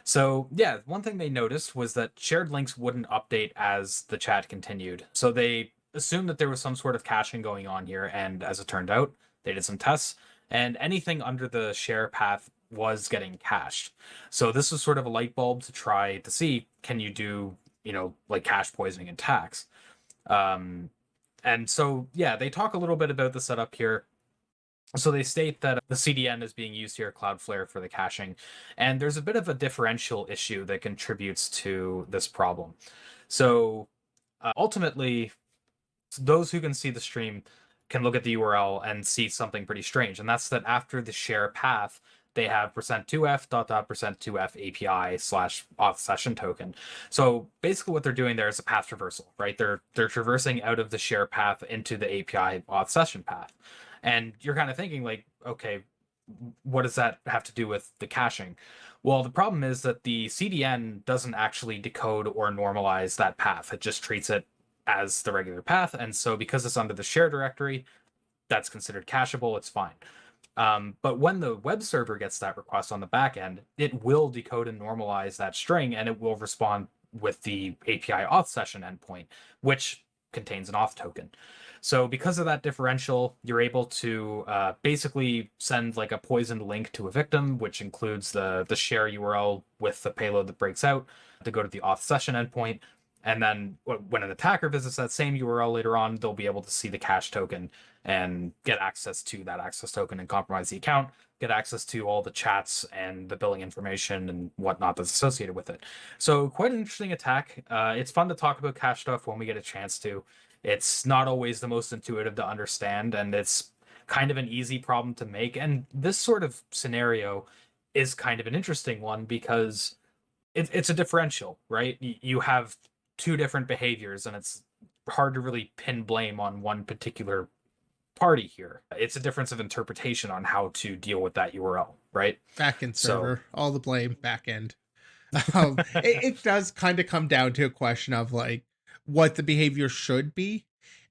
[SPEAKER 1] So, yeah, one thing they noticed was that shared links wouldn't update as the chat continued. So they assumed that there was some sort of caching going on here, and as it turned out, they did some tests, and anything under the share path was getting cached. So this was sort of a light bulb to try to see, can you do, like cache poisoning attacks? And so, yeah, they talk a little bit about the setup here. So they state that the CDN is being used here at Cloudflare for the caching, and there's a bit of a differential issue that contributes to this problem. So ultimately, those who can see the stream can look at the URL and see something pretty strange, and that's that after the share path, they have %2f dot dot %2f API slash auth session token. So basically what they're doing there is a path traversal, right? They're traversing out of the share path into the API auth session path. And you're kind of thinking like, okay, what does that have to do with the caching? Well, the problem is that the CDN doesn't actually decode or normalize that path. It just treats it as the regular path. And so because it's under the share directory, that's considered cacheable. It's fine. But when the web server gets that request on the back end, it will decode and normalize that string, and it will respond with the API auth session endpoint, which contains an auth token. So because of that differential, you're able to basically send like a poisoned link to a victim, which includes the share URL with the payload that breaks out to go to the auth session endpoint. And then when an attacker visits that same URL later on, they'll be able to see the cache token and get access to that access token and compromise the account, get access to all the chats and the billing information and whatnot that's associated with it. So quite an interesting attack. It's fun to talk about cache stuff when we get a chance to. It's not always the most intuitive to understand, and it's kind of an easy problem to make. And this sort of scenario is kind of an interesting one because it's a differential, right? You have two different behaviors, and it's hard to really pin blame on one particular party here. It's a difference of interpretation on how to deal with that URL, right?
[SPEAKER 2] Backend
[SPEAKER 1] So
[SPEAKER 2] server, all the blame, backend. It does kind of come down to a question of like what the behavior should be.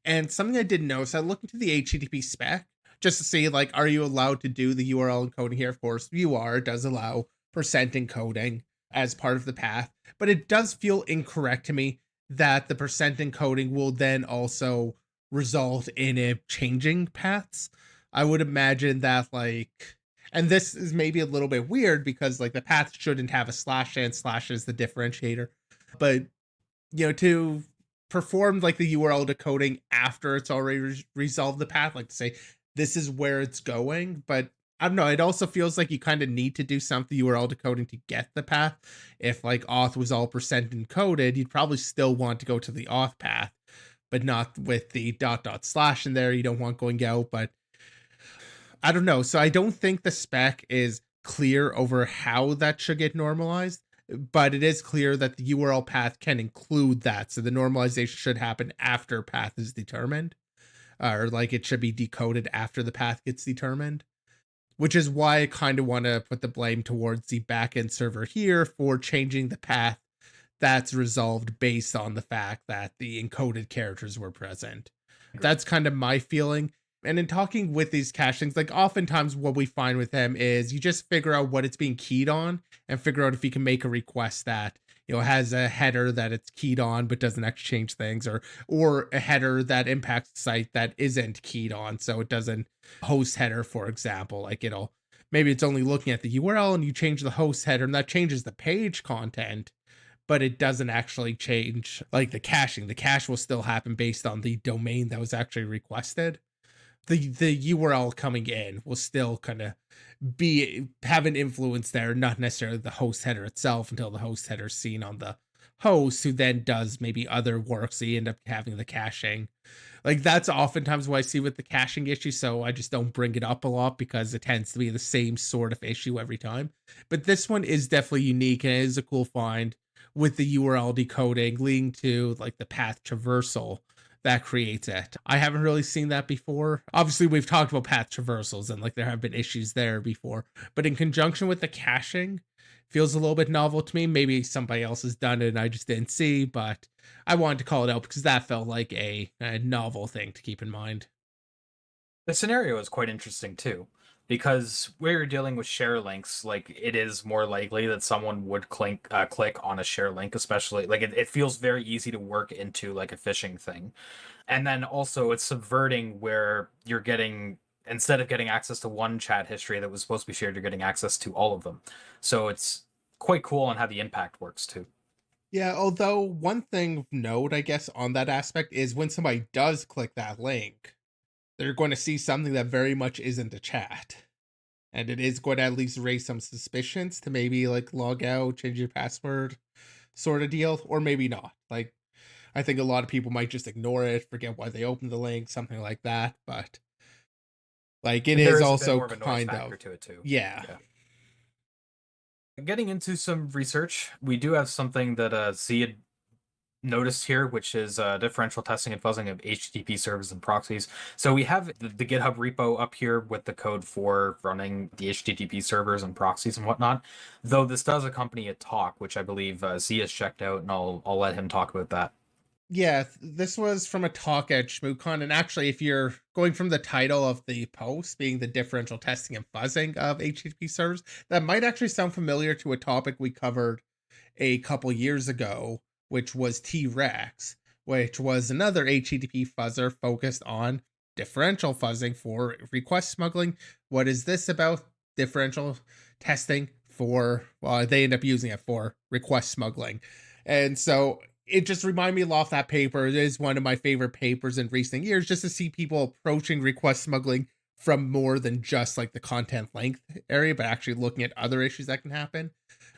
[SPEAKER 2] And something I didn't know, so I looked into the HTTP spec just to see like, are you allowed to do the URL encoding here? Of course, you are. It does allow percent encoding as part of the path, but it does feel incorrect to me that the percent encoding will then also result in it changing paths. I would imagine that like, and this is maybe a little bit weird because like the path shouldn't have a slash and slash is the differentiator, but to perform like the URL decoding after it's already resolved the path, like to say this is where it's going. But I don't know, it also feels like you kind of need to do something URL decoding to get the path. If like auth was all percent encoded, you'd probably still want to go to the auth path, but not with the dot dot slash in there. You don't want going out, but I don't know. So I don't think the spec is clear over how that should get normalized, but it is clear that the URL path can include that. So the normalization should happen after path is determined, or like it should be decoded after the path gets determined, which is why I kind of want to put the blame towards the backend server here for changing the path that's resolved based on the fact that the encoded characters were present. That's kind of my feeling. And in talking with these cachings, like oftentimes what we find with them is you just figure out what it's being keyed on and figure out if you can make a request that, has a header that it's keyed on but doesn't actually change things, or a header that impacts the site that isn't keyed on. So it doesn't host header, for example, like maybe it's only looking at the URL and you change the host header and that changes the page content, but it doesn't actually change like the caching. The cache will still happen based on the domain that was actually requested. The URL coming in will still kind of have an influence there, not necessarily the host header itself until the host header is seen on the host, who then does maybe other work. So you end up having the caching. Like that's oftentimes what I see with the caching issue. So I just don't bring it up a lot because it tends to be the same sort of issue every time. But this one is definitely unique and it is a cool find with the URL decoding leading to like the path traversal that creates it. I haven't really seen that before. Obviously, we've talked about path traversals and like there have been issues there before, but in conjunction with the caching, feels a little bit novel to me. Maybe somebody else has done it and I just didn't see, but I wanted to call it out because that felt like a novel thing to keep in mind.
[SPEAKER 1] the scenario is quite interesting too, because where you're dealing with share links, like it is more likely that someone would click on a share link, especially like it feels very easy to work into like a phishing thing. And then also it's subverting where you're getting instead of getting access to one chat history that was supposed to be shared, you're getting access to all of them. So it's quite cool on how the impact works too.
[SPEAKER 2] Yeah, although one thing of note, I guess, on that aspect is when somebody does click that link, they're going to see something that very much isn't a chat. And it is going to at least raise some suspicions to maybe like log out, change your password sort of deal, or maybe not. Like, I think a lot of people might just ignore it, forget why they opened the link, something like that. But like, it
[SPEAKER 1] There
[SPEAKER 2] is
[SPEAKER 1] is a bit
[SPEAKER 2] also
[SPEAKER 1] more of a noise
[SPEAKER 2] kind
[SPEAKER 1] factor
[SPEAKER 2] of,
[SPEAKER 1] to it too.
[SPEAKER 2] yeah.
[SPEAKER 1] Yeah. Getting into some research, we do have something that Z had noticed here, which is differential testing and fuzzing of HTTP servers and proxies. So we have the GitHub repo up here with the code for running the HTTP servers and proxies and whatnot. Though this does accompany a talk, which I believe Z has checked out, and I'll let him talk about that.
[SPEAKER 2] Yeah, this was from a talk at ShmooCon, and actually, if you're going from the title of the post being the differential testing and fuzzing of HTTP servers, that might actually sound familiar to a topic we covered a couple years ago, which was T-Rex, which was another HTTP fuzzer focused on differential fuzzing for request smuggling. What is this about? Differential testing for, well, they end up using it for request smuggling. And so it just reminded me off that paper. It is one of my favorite papers in recent years, just to see people approaching request smuggling from more than just like the content length area, but actually looking at other issues that can happen.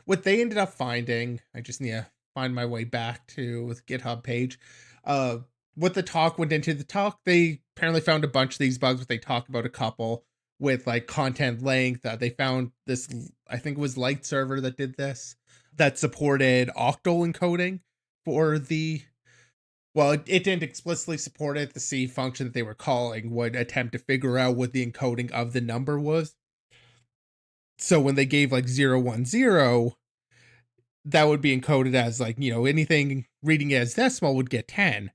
[SPEAKER 2] What they ended up finding, I just need to find my way back to the GitHub page. Uh, what the talk went into the talk, they apparently found a bunch of these bugs, but they talked about a couple with like content length. They found this, I think it was Light Server that did this, that supported octal encoding for the, well, it didn't explicitly support it. The C function that they were calling would attempt to figure out what the encoding of the number was. So when they gave like 010, that would be encoded as like, anything reading it as decimal would get 10,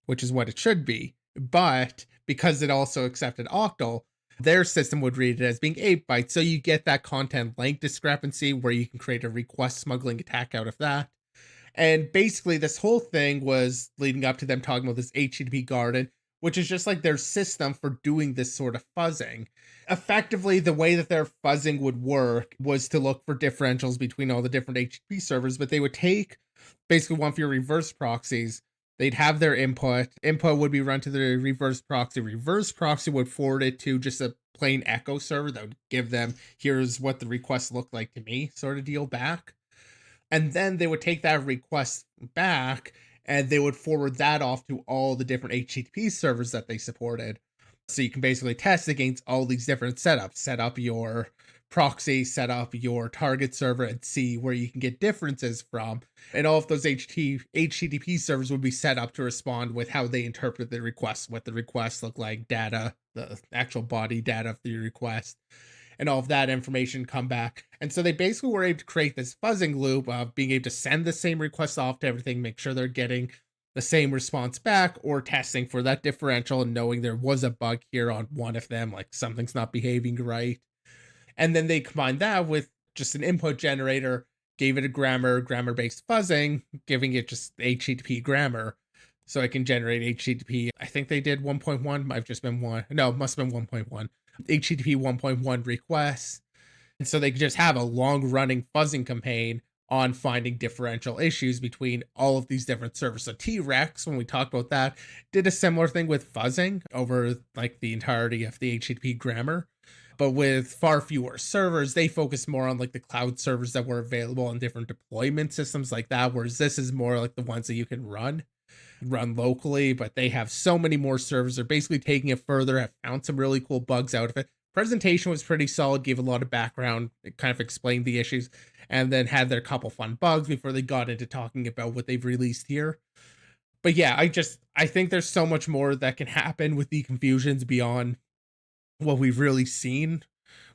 [SPEAKER 2] which is what it should be. But because it also accepted octal, their system would read it as being 8 bytes. So you get that content length discrepancy where you can create a request smuggling attack out of that. And basically, this whole thing was leading up to them talking about this HTTP garden, which is just like their system for doing this sort of fuzzing. Effectively, the way that their fuzzing would work was to look for differentials between all the different HTTP servers, but they would take basically one of your reverse proxies. They'd have their input. Input would be run to the reverse proxy. Reverse proxy would forward it to just a plain echo server that would give them, here's what the request looked like to me, sort of deal back. And then they would take that request back and they would forward that off to all the different HTTP servers that they supported. So you can basically test against all these different setups, set up your proxy, set up your target server, and see where you can get differences from. And all of those HTTP servers would be set up to respond with how they interpret the request, what the requests look like, data, the actual body data of the request, and all of that information come back. And so they basically were able to create this fuzzing loop of being able to send the same request off to everything, make sure they're getting the same response back, or testing for that differential and knowing there was a bug here on one of them, like something's not behaving right. And then they combined that with just an input generator, gave it a grammar based fuzzing, giving it just HTTP grammar. So it can generate HTTP. I think they did 1.1, might have just been one. No, it must have been 1.1. HTTP 1.1 requests. And so they could just have a long running fuzzing campaign on finding differential issues between all of these different servers. So T-Rex, when we talked about that, did a similar thing with fuzzing over like the entirety of the HTTP grammar. But with far fewer servers, they focus more on like the cloud servers that were available on different deployment systems like that, whereas this is more like the ones that you can run locally, but they have so many more servers. They're basically taking it further, have found some really cool bugs out of it. Presentation was pretty solid, gave a lot of background, it kind of explained the issues, and then had their couple fun bugs before they got into talking about what they've released here. But yeah, I think there's so much more that can happen with the confusions beyond what we've really seen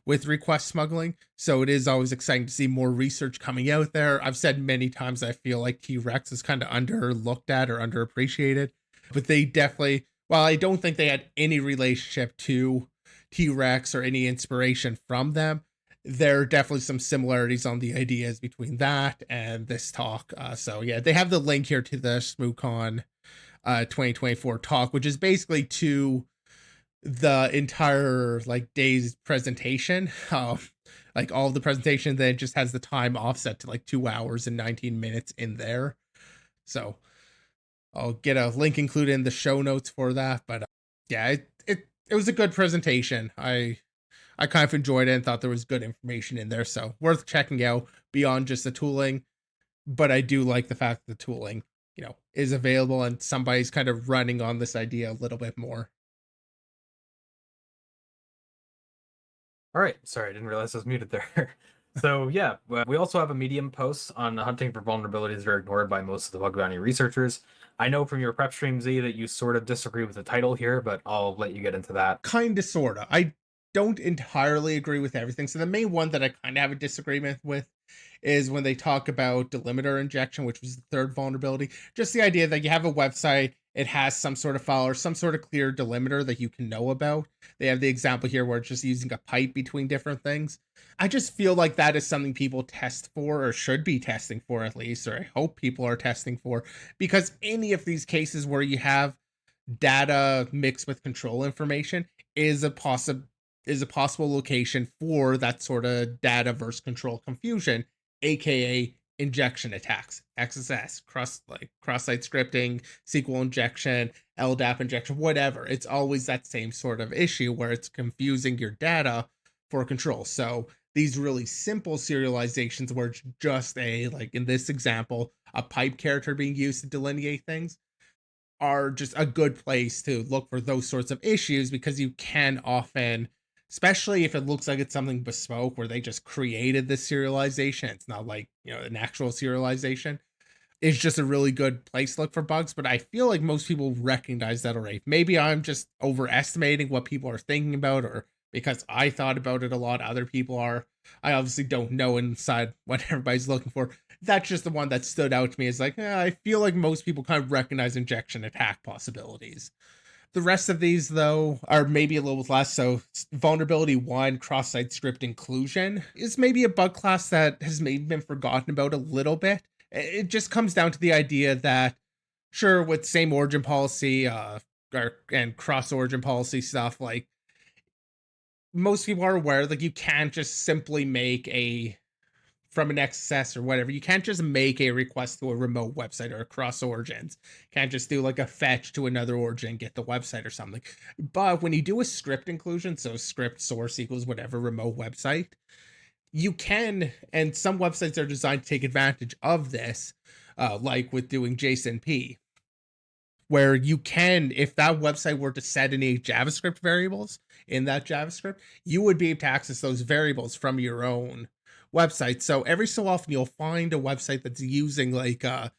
[SPEAKER 2] with request smuggling. So it is always exciting to see more research coming out there. I've said many times I feel like T-Rex is kind of underlooked at or underappreciated, but they definitely, while I don't think they had any relationship to T-Rex or any inspiration from them, there are definitely some similarities on the ideas between that and this talk. So yeah, they have the link here to the SmooCon 2024 talk, which is basically two the entire like day's presentation. Like all of the presentation, then it just has the time offset to like 2 hours and 19 minutes in there. So I'll get a link included in the show notes for that. But yeah, it was a good presentation. I kind of enjoyed it and thought there was good information in there. So worth checking out beyond just the tooling. But I do like the fact that the tooling, is available and somebody's kind of running on this idea a little bit more.
[SPEAKER 1] All right. Sorry, I didn't realize I was muted there. So yeah, we also have a Medium post on hunting for vulnerabilities that are ignored by most of the bug bounty researchers. I know from your prep stream, Z, that you sort of disagree with the title here, but I'll let you get into that.
[SPEAKER 2] Kind of, sort of. I don't entirely agree with everything. So the main one that I kind of have a disagreement with is when they talk about delimiter injection, which was the third vulnerability. Just the idea that you have a website, it has some sort of file or some sort of clear delimiter that you can know about. They have the example here where it's just using a pipe between different things. I just feel like that is something people test for, or should be testing for at least, or I hope people are testing for, because any of these cases where you have data mixed with control information is a possible location for that sort of data versus control confusion, aka injection attacks, XSS, cross-site scripting, SQL injection, LDAP injection, whatever. It's always that same sort of issue where it's confusing your data for control. So these really simple serializations where it's just like in this example, a pipe character being used to delineate things, are just a good place to look for those sorts of issues, because you can often, especially if it looks like it's something bespoke where they just created this serialization, it's not like, an actual serialization, it's just a really good place to look for bugs. But I feel like most people recognize that already. Maybe I'm just overestimating what people are thinking about, or because I thought about it a lot, other people are. I obviously don't know inside what everybody's looking for. That's just the one that stood out to me, is like, I feel like most people kind of recognize injection attack possibilities. The rest of these, though, are maybe a little less. So, vulnerability one, cross-site script inclusion, is maybe a bug class that has maybe been forgotten about a little bit. It just comes down to the idea that, sure, with same origin policy, and cross origin policy stuff, like most people are aware, like you can't just simply make from an XSS or whatever, you can't just make a request to a remote website or across origins. Can't just do like a fetch to another origin and get the website or something. But when you do a script inclusion, so script source equals whatever remote website, you can, and some websites are designed to take advantage of this, like with doing JSONP, where you can, if that website were to set any JavaScript variables in that JavaScript, you would be able to access those variables from your own website. So every so often you'll find a website that's using like a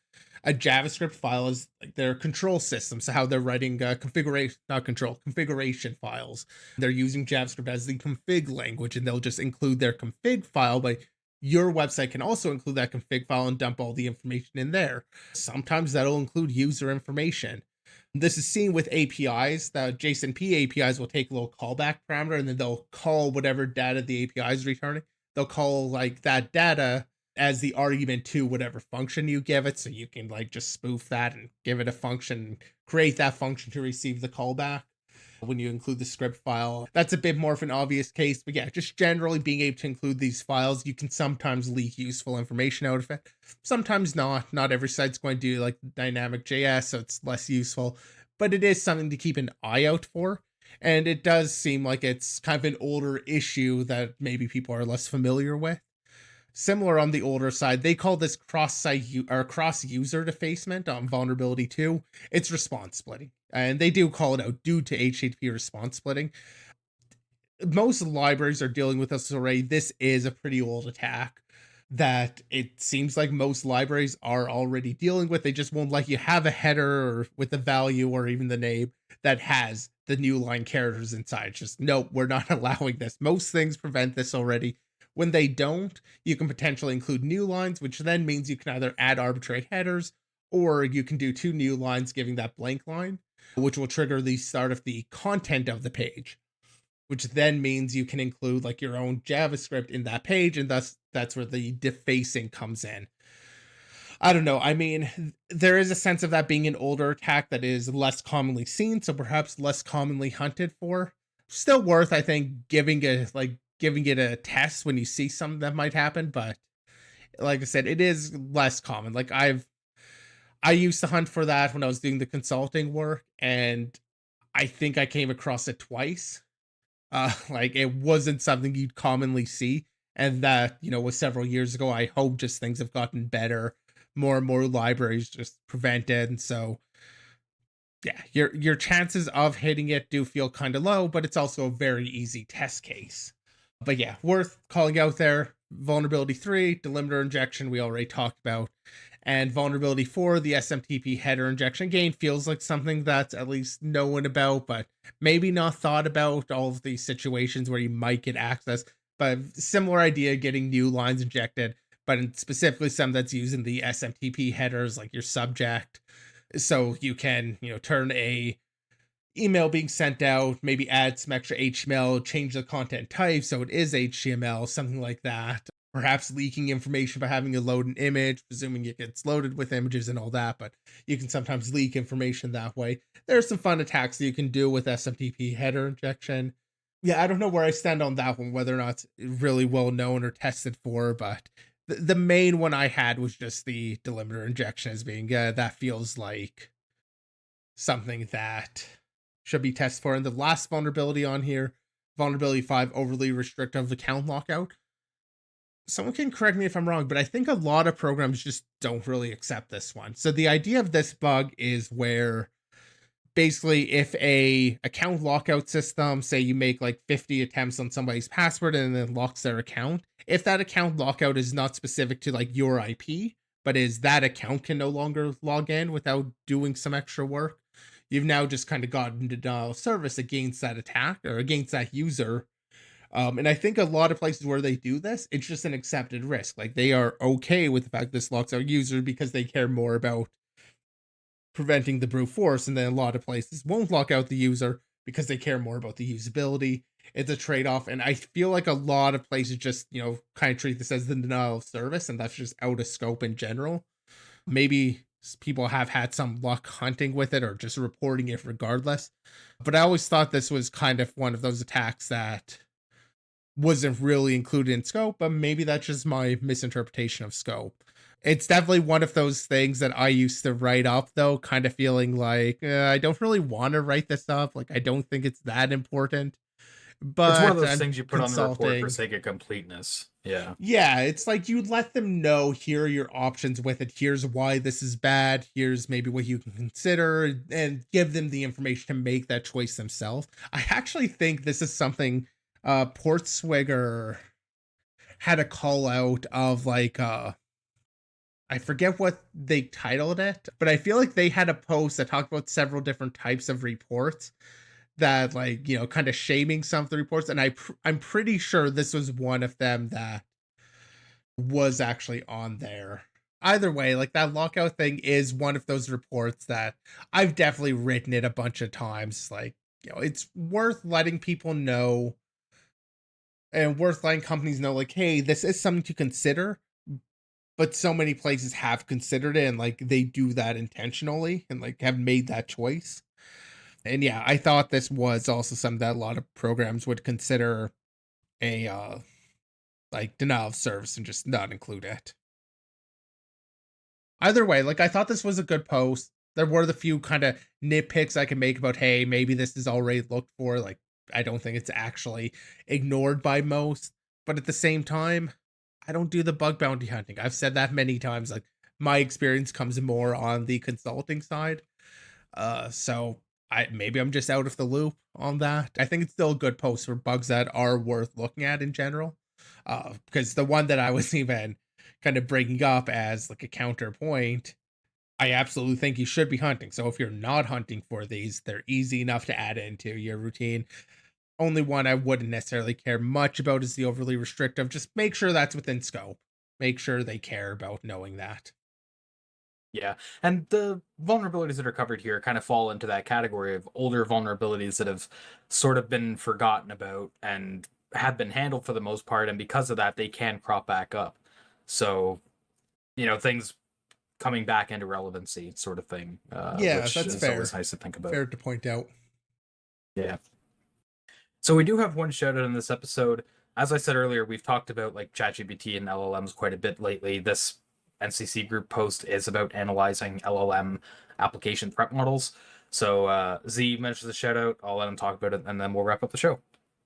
[SPEAKER 2] JavaScript file as like their control system. So how they're writing configuration files. They're using JavaScript as the config language, and they'll just include their config file, but your website can also include that config file and dump all the information in there. Sometimes that'll include user information. This is seen with APIs. The JSONP APIs will take a little callback parameter, and then they'll call whatever data the API is returning. They'll call like that data as the argument to whatever function you give it. So you can like just spoof that and give it a function, create that function to receive the callback when you include the script file. That's a bit more of an obvious case, but yeah, just generally being able to include these files, you can sometimes leak useful information out of it. Sometimes not. Not every site's going to do like dynamic JS, so it's less useful, but it is something to keep an eye out for. And it does seem like it's kind of an older issue that maybe people are less familiar with. Similar on the older side, they call this cross-site or cross-user defacement on vulnerability 2. It's response splitting, and they do call it out due to HTTP response splitting. Most libraries are dealing with this already. This is a pretty old attack that it seems like most libraries are already dealing with. They just won't let you have a header or with the value or even the name that has the new line characters inside. It's just, nope, we're not allowing this. Most things prevent this already. When they don't, you can potentially include new lines, which then means you can either add arbitrary headers, or you can do 2 new lines giving that blank line, which will trigger the start of the content of the page, which then means you can include like your own JavaScript in that page, and thus that's where the defacing comes in. I don't know. I mean, there is a sense of that being an older attack that is less commonly seen, so perhaps less commonly hunted for. Still worth, I think, giving it a test when you see something that might happen, but like I said, it is less common. I used to hunt for that when I was doing the consulting work, and I think I came across it twice. Like it wasn't something you'd commonly see, and that was several years ago. I hope just things have gotten better. More and more libraries just prevent it, and so yeah, your chances of hitting it do feel kind of low, but it's also a very easy test case. But yeah, worth calling out there. Vulnerability 3, delimiter injection, we already talked about. And vulnerability 4, the SMTP header injection. Again, feels like something that's at least known about, but maybe not thought about all of these situations where you might get access. But similar idea, getting new lines injected, but specifically some that's using the SMTP headers, like your subject. So you can, turn a email being sent out, maybe add some extra HTML, change the content type so it is HTML, something like that. Perhaps leaking information by having to load an image, presuming it gets loaded with images and all that, but you can sometimes leak information that way. There's some fun attacks that you can do with SMTP header injection. Yeah, I don't know where I stand on that one, whether or not it's really well known or tested for, but the main one I had was just the delimiter injection as being that feels like something that should be tested for. And the last vulnerability on here, vulnerability 5, overly restrictive account lockout. Someone can correct me if I'm wrong, but I think a lot of programs just don't really accept this one. So the idea of this bug is where basically if a account lockout system, say you make like 50 attempts on somebody's password and then locks their account, if that account lockout is not specific to like your IP, but is that account can no longer log in without doing some extra work, you've now just kind of gotten denial of service against that attack or against that user. And I think a lot of places where they do this, it's just an accepted risk. Like they are okay with the fact this locks out user because they care more about preventing the brute force. And then a lot of places won't lock out the user because they care more about the usability. It's a trade-off. And I feel like a lot of places just, kind of treat this as the denial of service, and that's just out of scope in general. Maybe people have had some luck hunting with it or just reporting it regardless. But I always thought this was kind of one of those attacks that wasn't really included in scope, but maybe that's just my misinterpretation of scope. It's definitely one of those things that I used to write up, though, kind of feeling like I don't really want to write this up. Like, I don't think it's that important,
[SPEAKER 1] It's one of
[SPEAKER 2] but
[SPEAKER 1] those
[SPEAKER 2] I'm
[SPEAKER 1] things you put on the report for
[SPEAKER 2] consulting.
[SPEAKER 1] sake of completeness. Yeah.
[SPEAKER 2] Yeah, it's like you let them know here are your options with it. Here's why this is bad. Here's maybe what you can consider, and give them the information to make that choice themselves. I actually think this is something Portswigger had a call out of like I forget what they titled it, but I feel like they had a post that talked about several different types of reports that like, kind of shaming some of the reports, and I'm pretty sure this was one of them that was actually on there. Either way, like that lockout thing is one of those reports that I've definitely written it a bunch of times. Like, it's worth letting people know and worth letting companies know, like, hey, this is something to consider. But so many places have considered it and like they do that intentionally and like have made that choice. And yeah, I thought this was also something that a lot of programs would consider a like denial of service and just not include it. Either way, like I thought this was a good post. There were the few kind of nitpicks I can make about, hey, maybe this is already looked for. Like, I don't think it's actually ignored by most. But at the same time, I don't do the bug bounty hunting. I've said that many times. Like, my experience comes more on the consulting side. So maybe I'm just out of the loop on that. I think it's still a good post for bugs that are worth looking at in general. Because the one that I was even kind of bringing up as like a counterpoint, I absolutely think you should be hunting. So if you're not hunting for these, they're easy enough to add into your routine. Only one I wouldn't necessarily care much about is the overly restrictive. Just make sure that's within scope. Make sure they care about knowing that.
[SPEAKER 1] Yeah. And the vulnerabilities that are covered here kind of fall into that category of older vulnerabilities that have sort of been forgotten about and have been handled for the most part. And because of that, they can crop back up. So, things coming back into relevancy sort of thing,
[SPEAKER 2] Yeah,
[SPEAKER 1] which
[SPEAKER 2] that's
[SPEAKER 1] is
[SPEAKER 2] fair.
[SPEAKER 1] always nice to think about.
[SPEAKER 2] Fair to point out.
[SPEAKER 1] Yeah. So we do have one shout out in this episode. As I said earlier, we've talked about like ChatGPT and LLMs quite a bit lately. This NCC group post is about analyzing LLM application threat models. So Z mentions the shout out. I'll let him talk about it, and then we'll wrap up the show.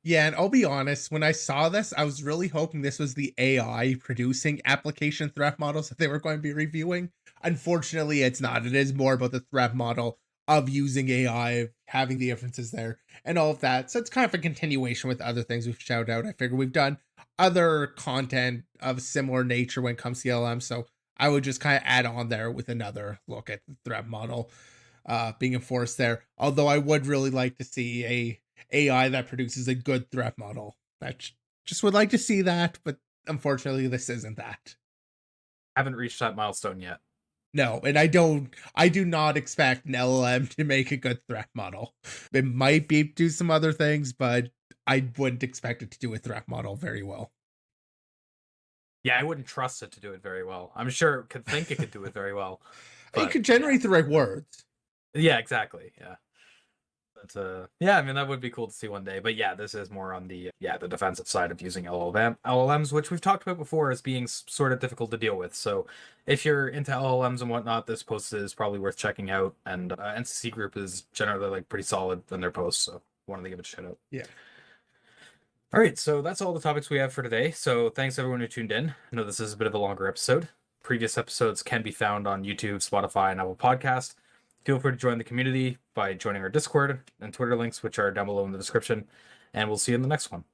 [SPEAKER 2] Yeah, and I'll be honest, when I saw this, I was really hoping this was the AI producing application threat models that they were going to be reviewing. Unfortunately, it's not. It is more about the threat model of using AI, having the inferences there, and all of that. So it's kind of a continuation with other things we've shouted out. I figure we've done other content of similar nature when it comes to LM. So I would just kind of add on there with another look at the threat model being enforced there. Although I would really like to see a AI that produces a good threat model. Just would like to see that, but unfortunately, this isn't that.
[SPEAKER 1] Haven't reached that milestone yet.
[SPEAKER 2] No, and I do not expect an LLM to make a good threat model. It might be do some other things, but I wouldn't expect it to do a threat model very well.
[SPEAKER 1] Yeah, I wouldn't trust it to do it very well. I'm sure it could think it could do it very well.
[SPEAKER 2] It could generate the right words.
[SPEAKER 1] Yeah, exactly. Yeah. But yeah, I mean that would be cool to see one day. But yeah, this is more on the the defensive side of using LLMs, which we've talked about before as being sort of difficult to deal with. So if you're into LLMs and whatnot, this post is probably worth checking out. And NCC Group is generally like pretty solid in their posts, so wanted to give it a shout out.
[SPEAKER 2] Yeah.
[SPEAKER 1] All right, so that's all the topics we have for today. So thanks everyone who tuned in. I know this is a bit of a longer episode. Previous episodes can be found on YouTube, Spotify, and Apple Podcast. Feel free to join the community by joining our Discord and Twitter links, which are down below in the description. And we'll see you in the next one.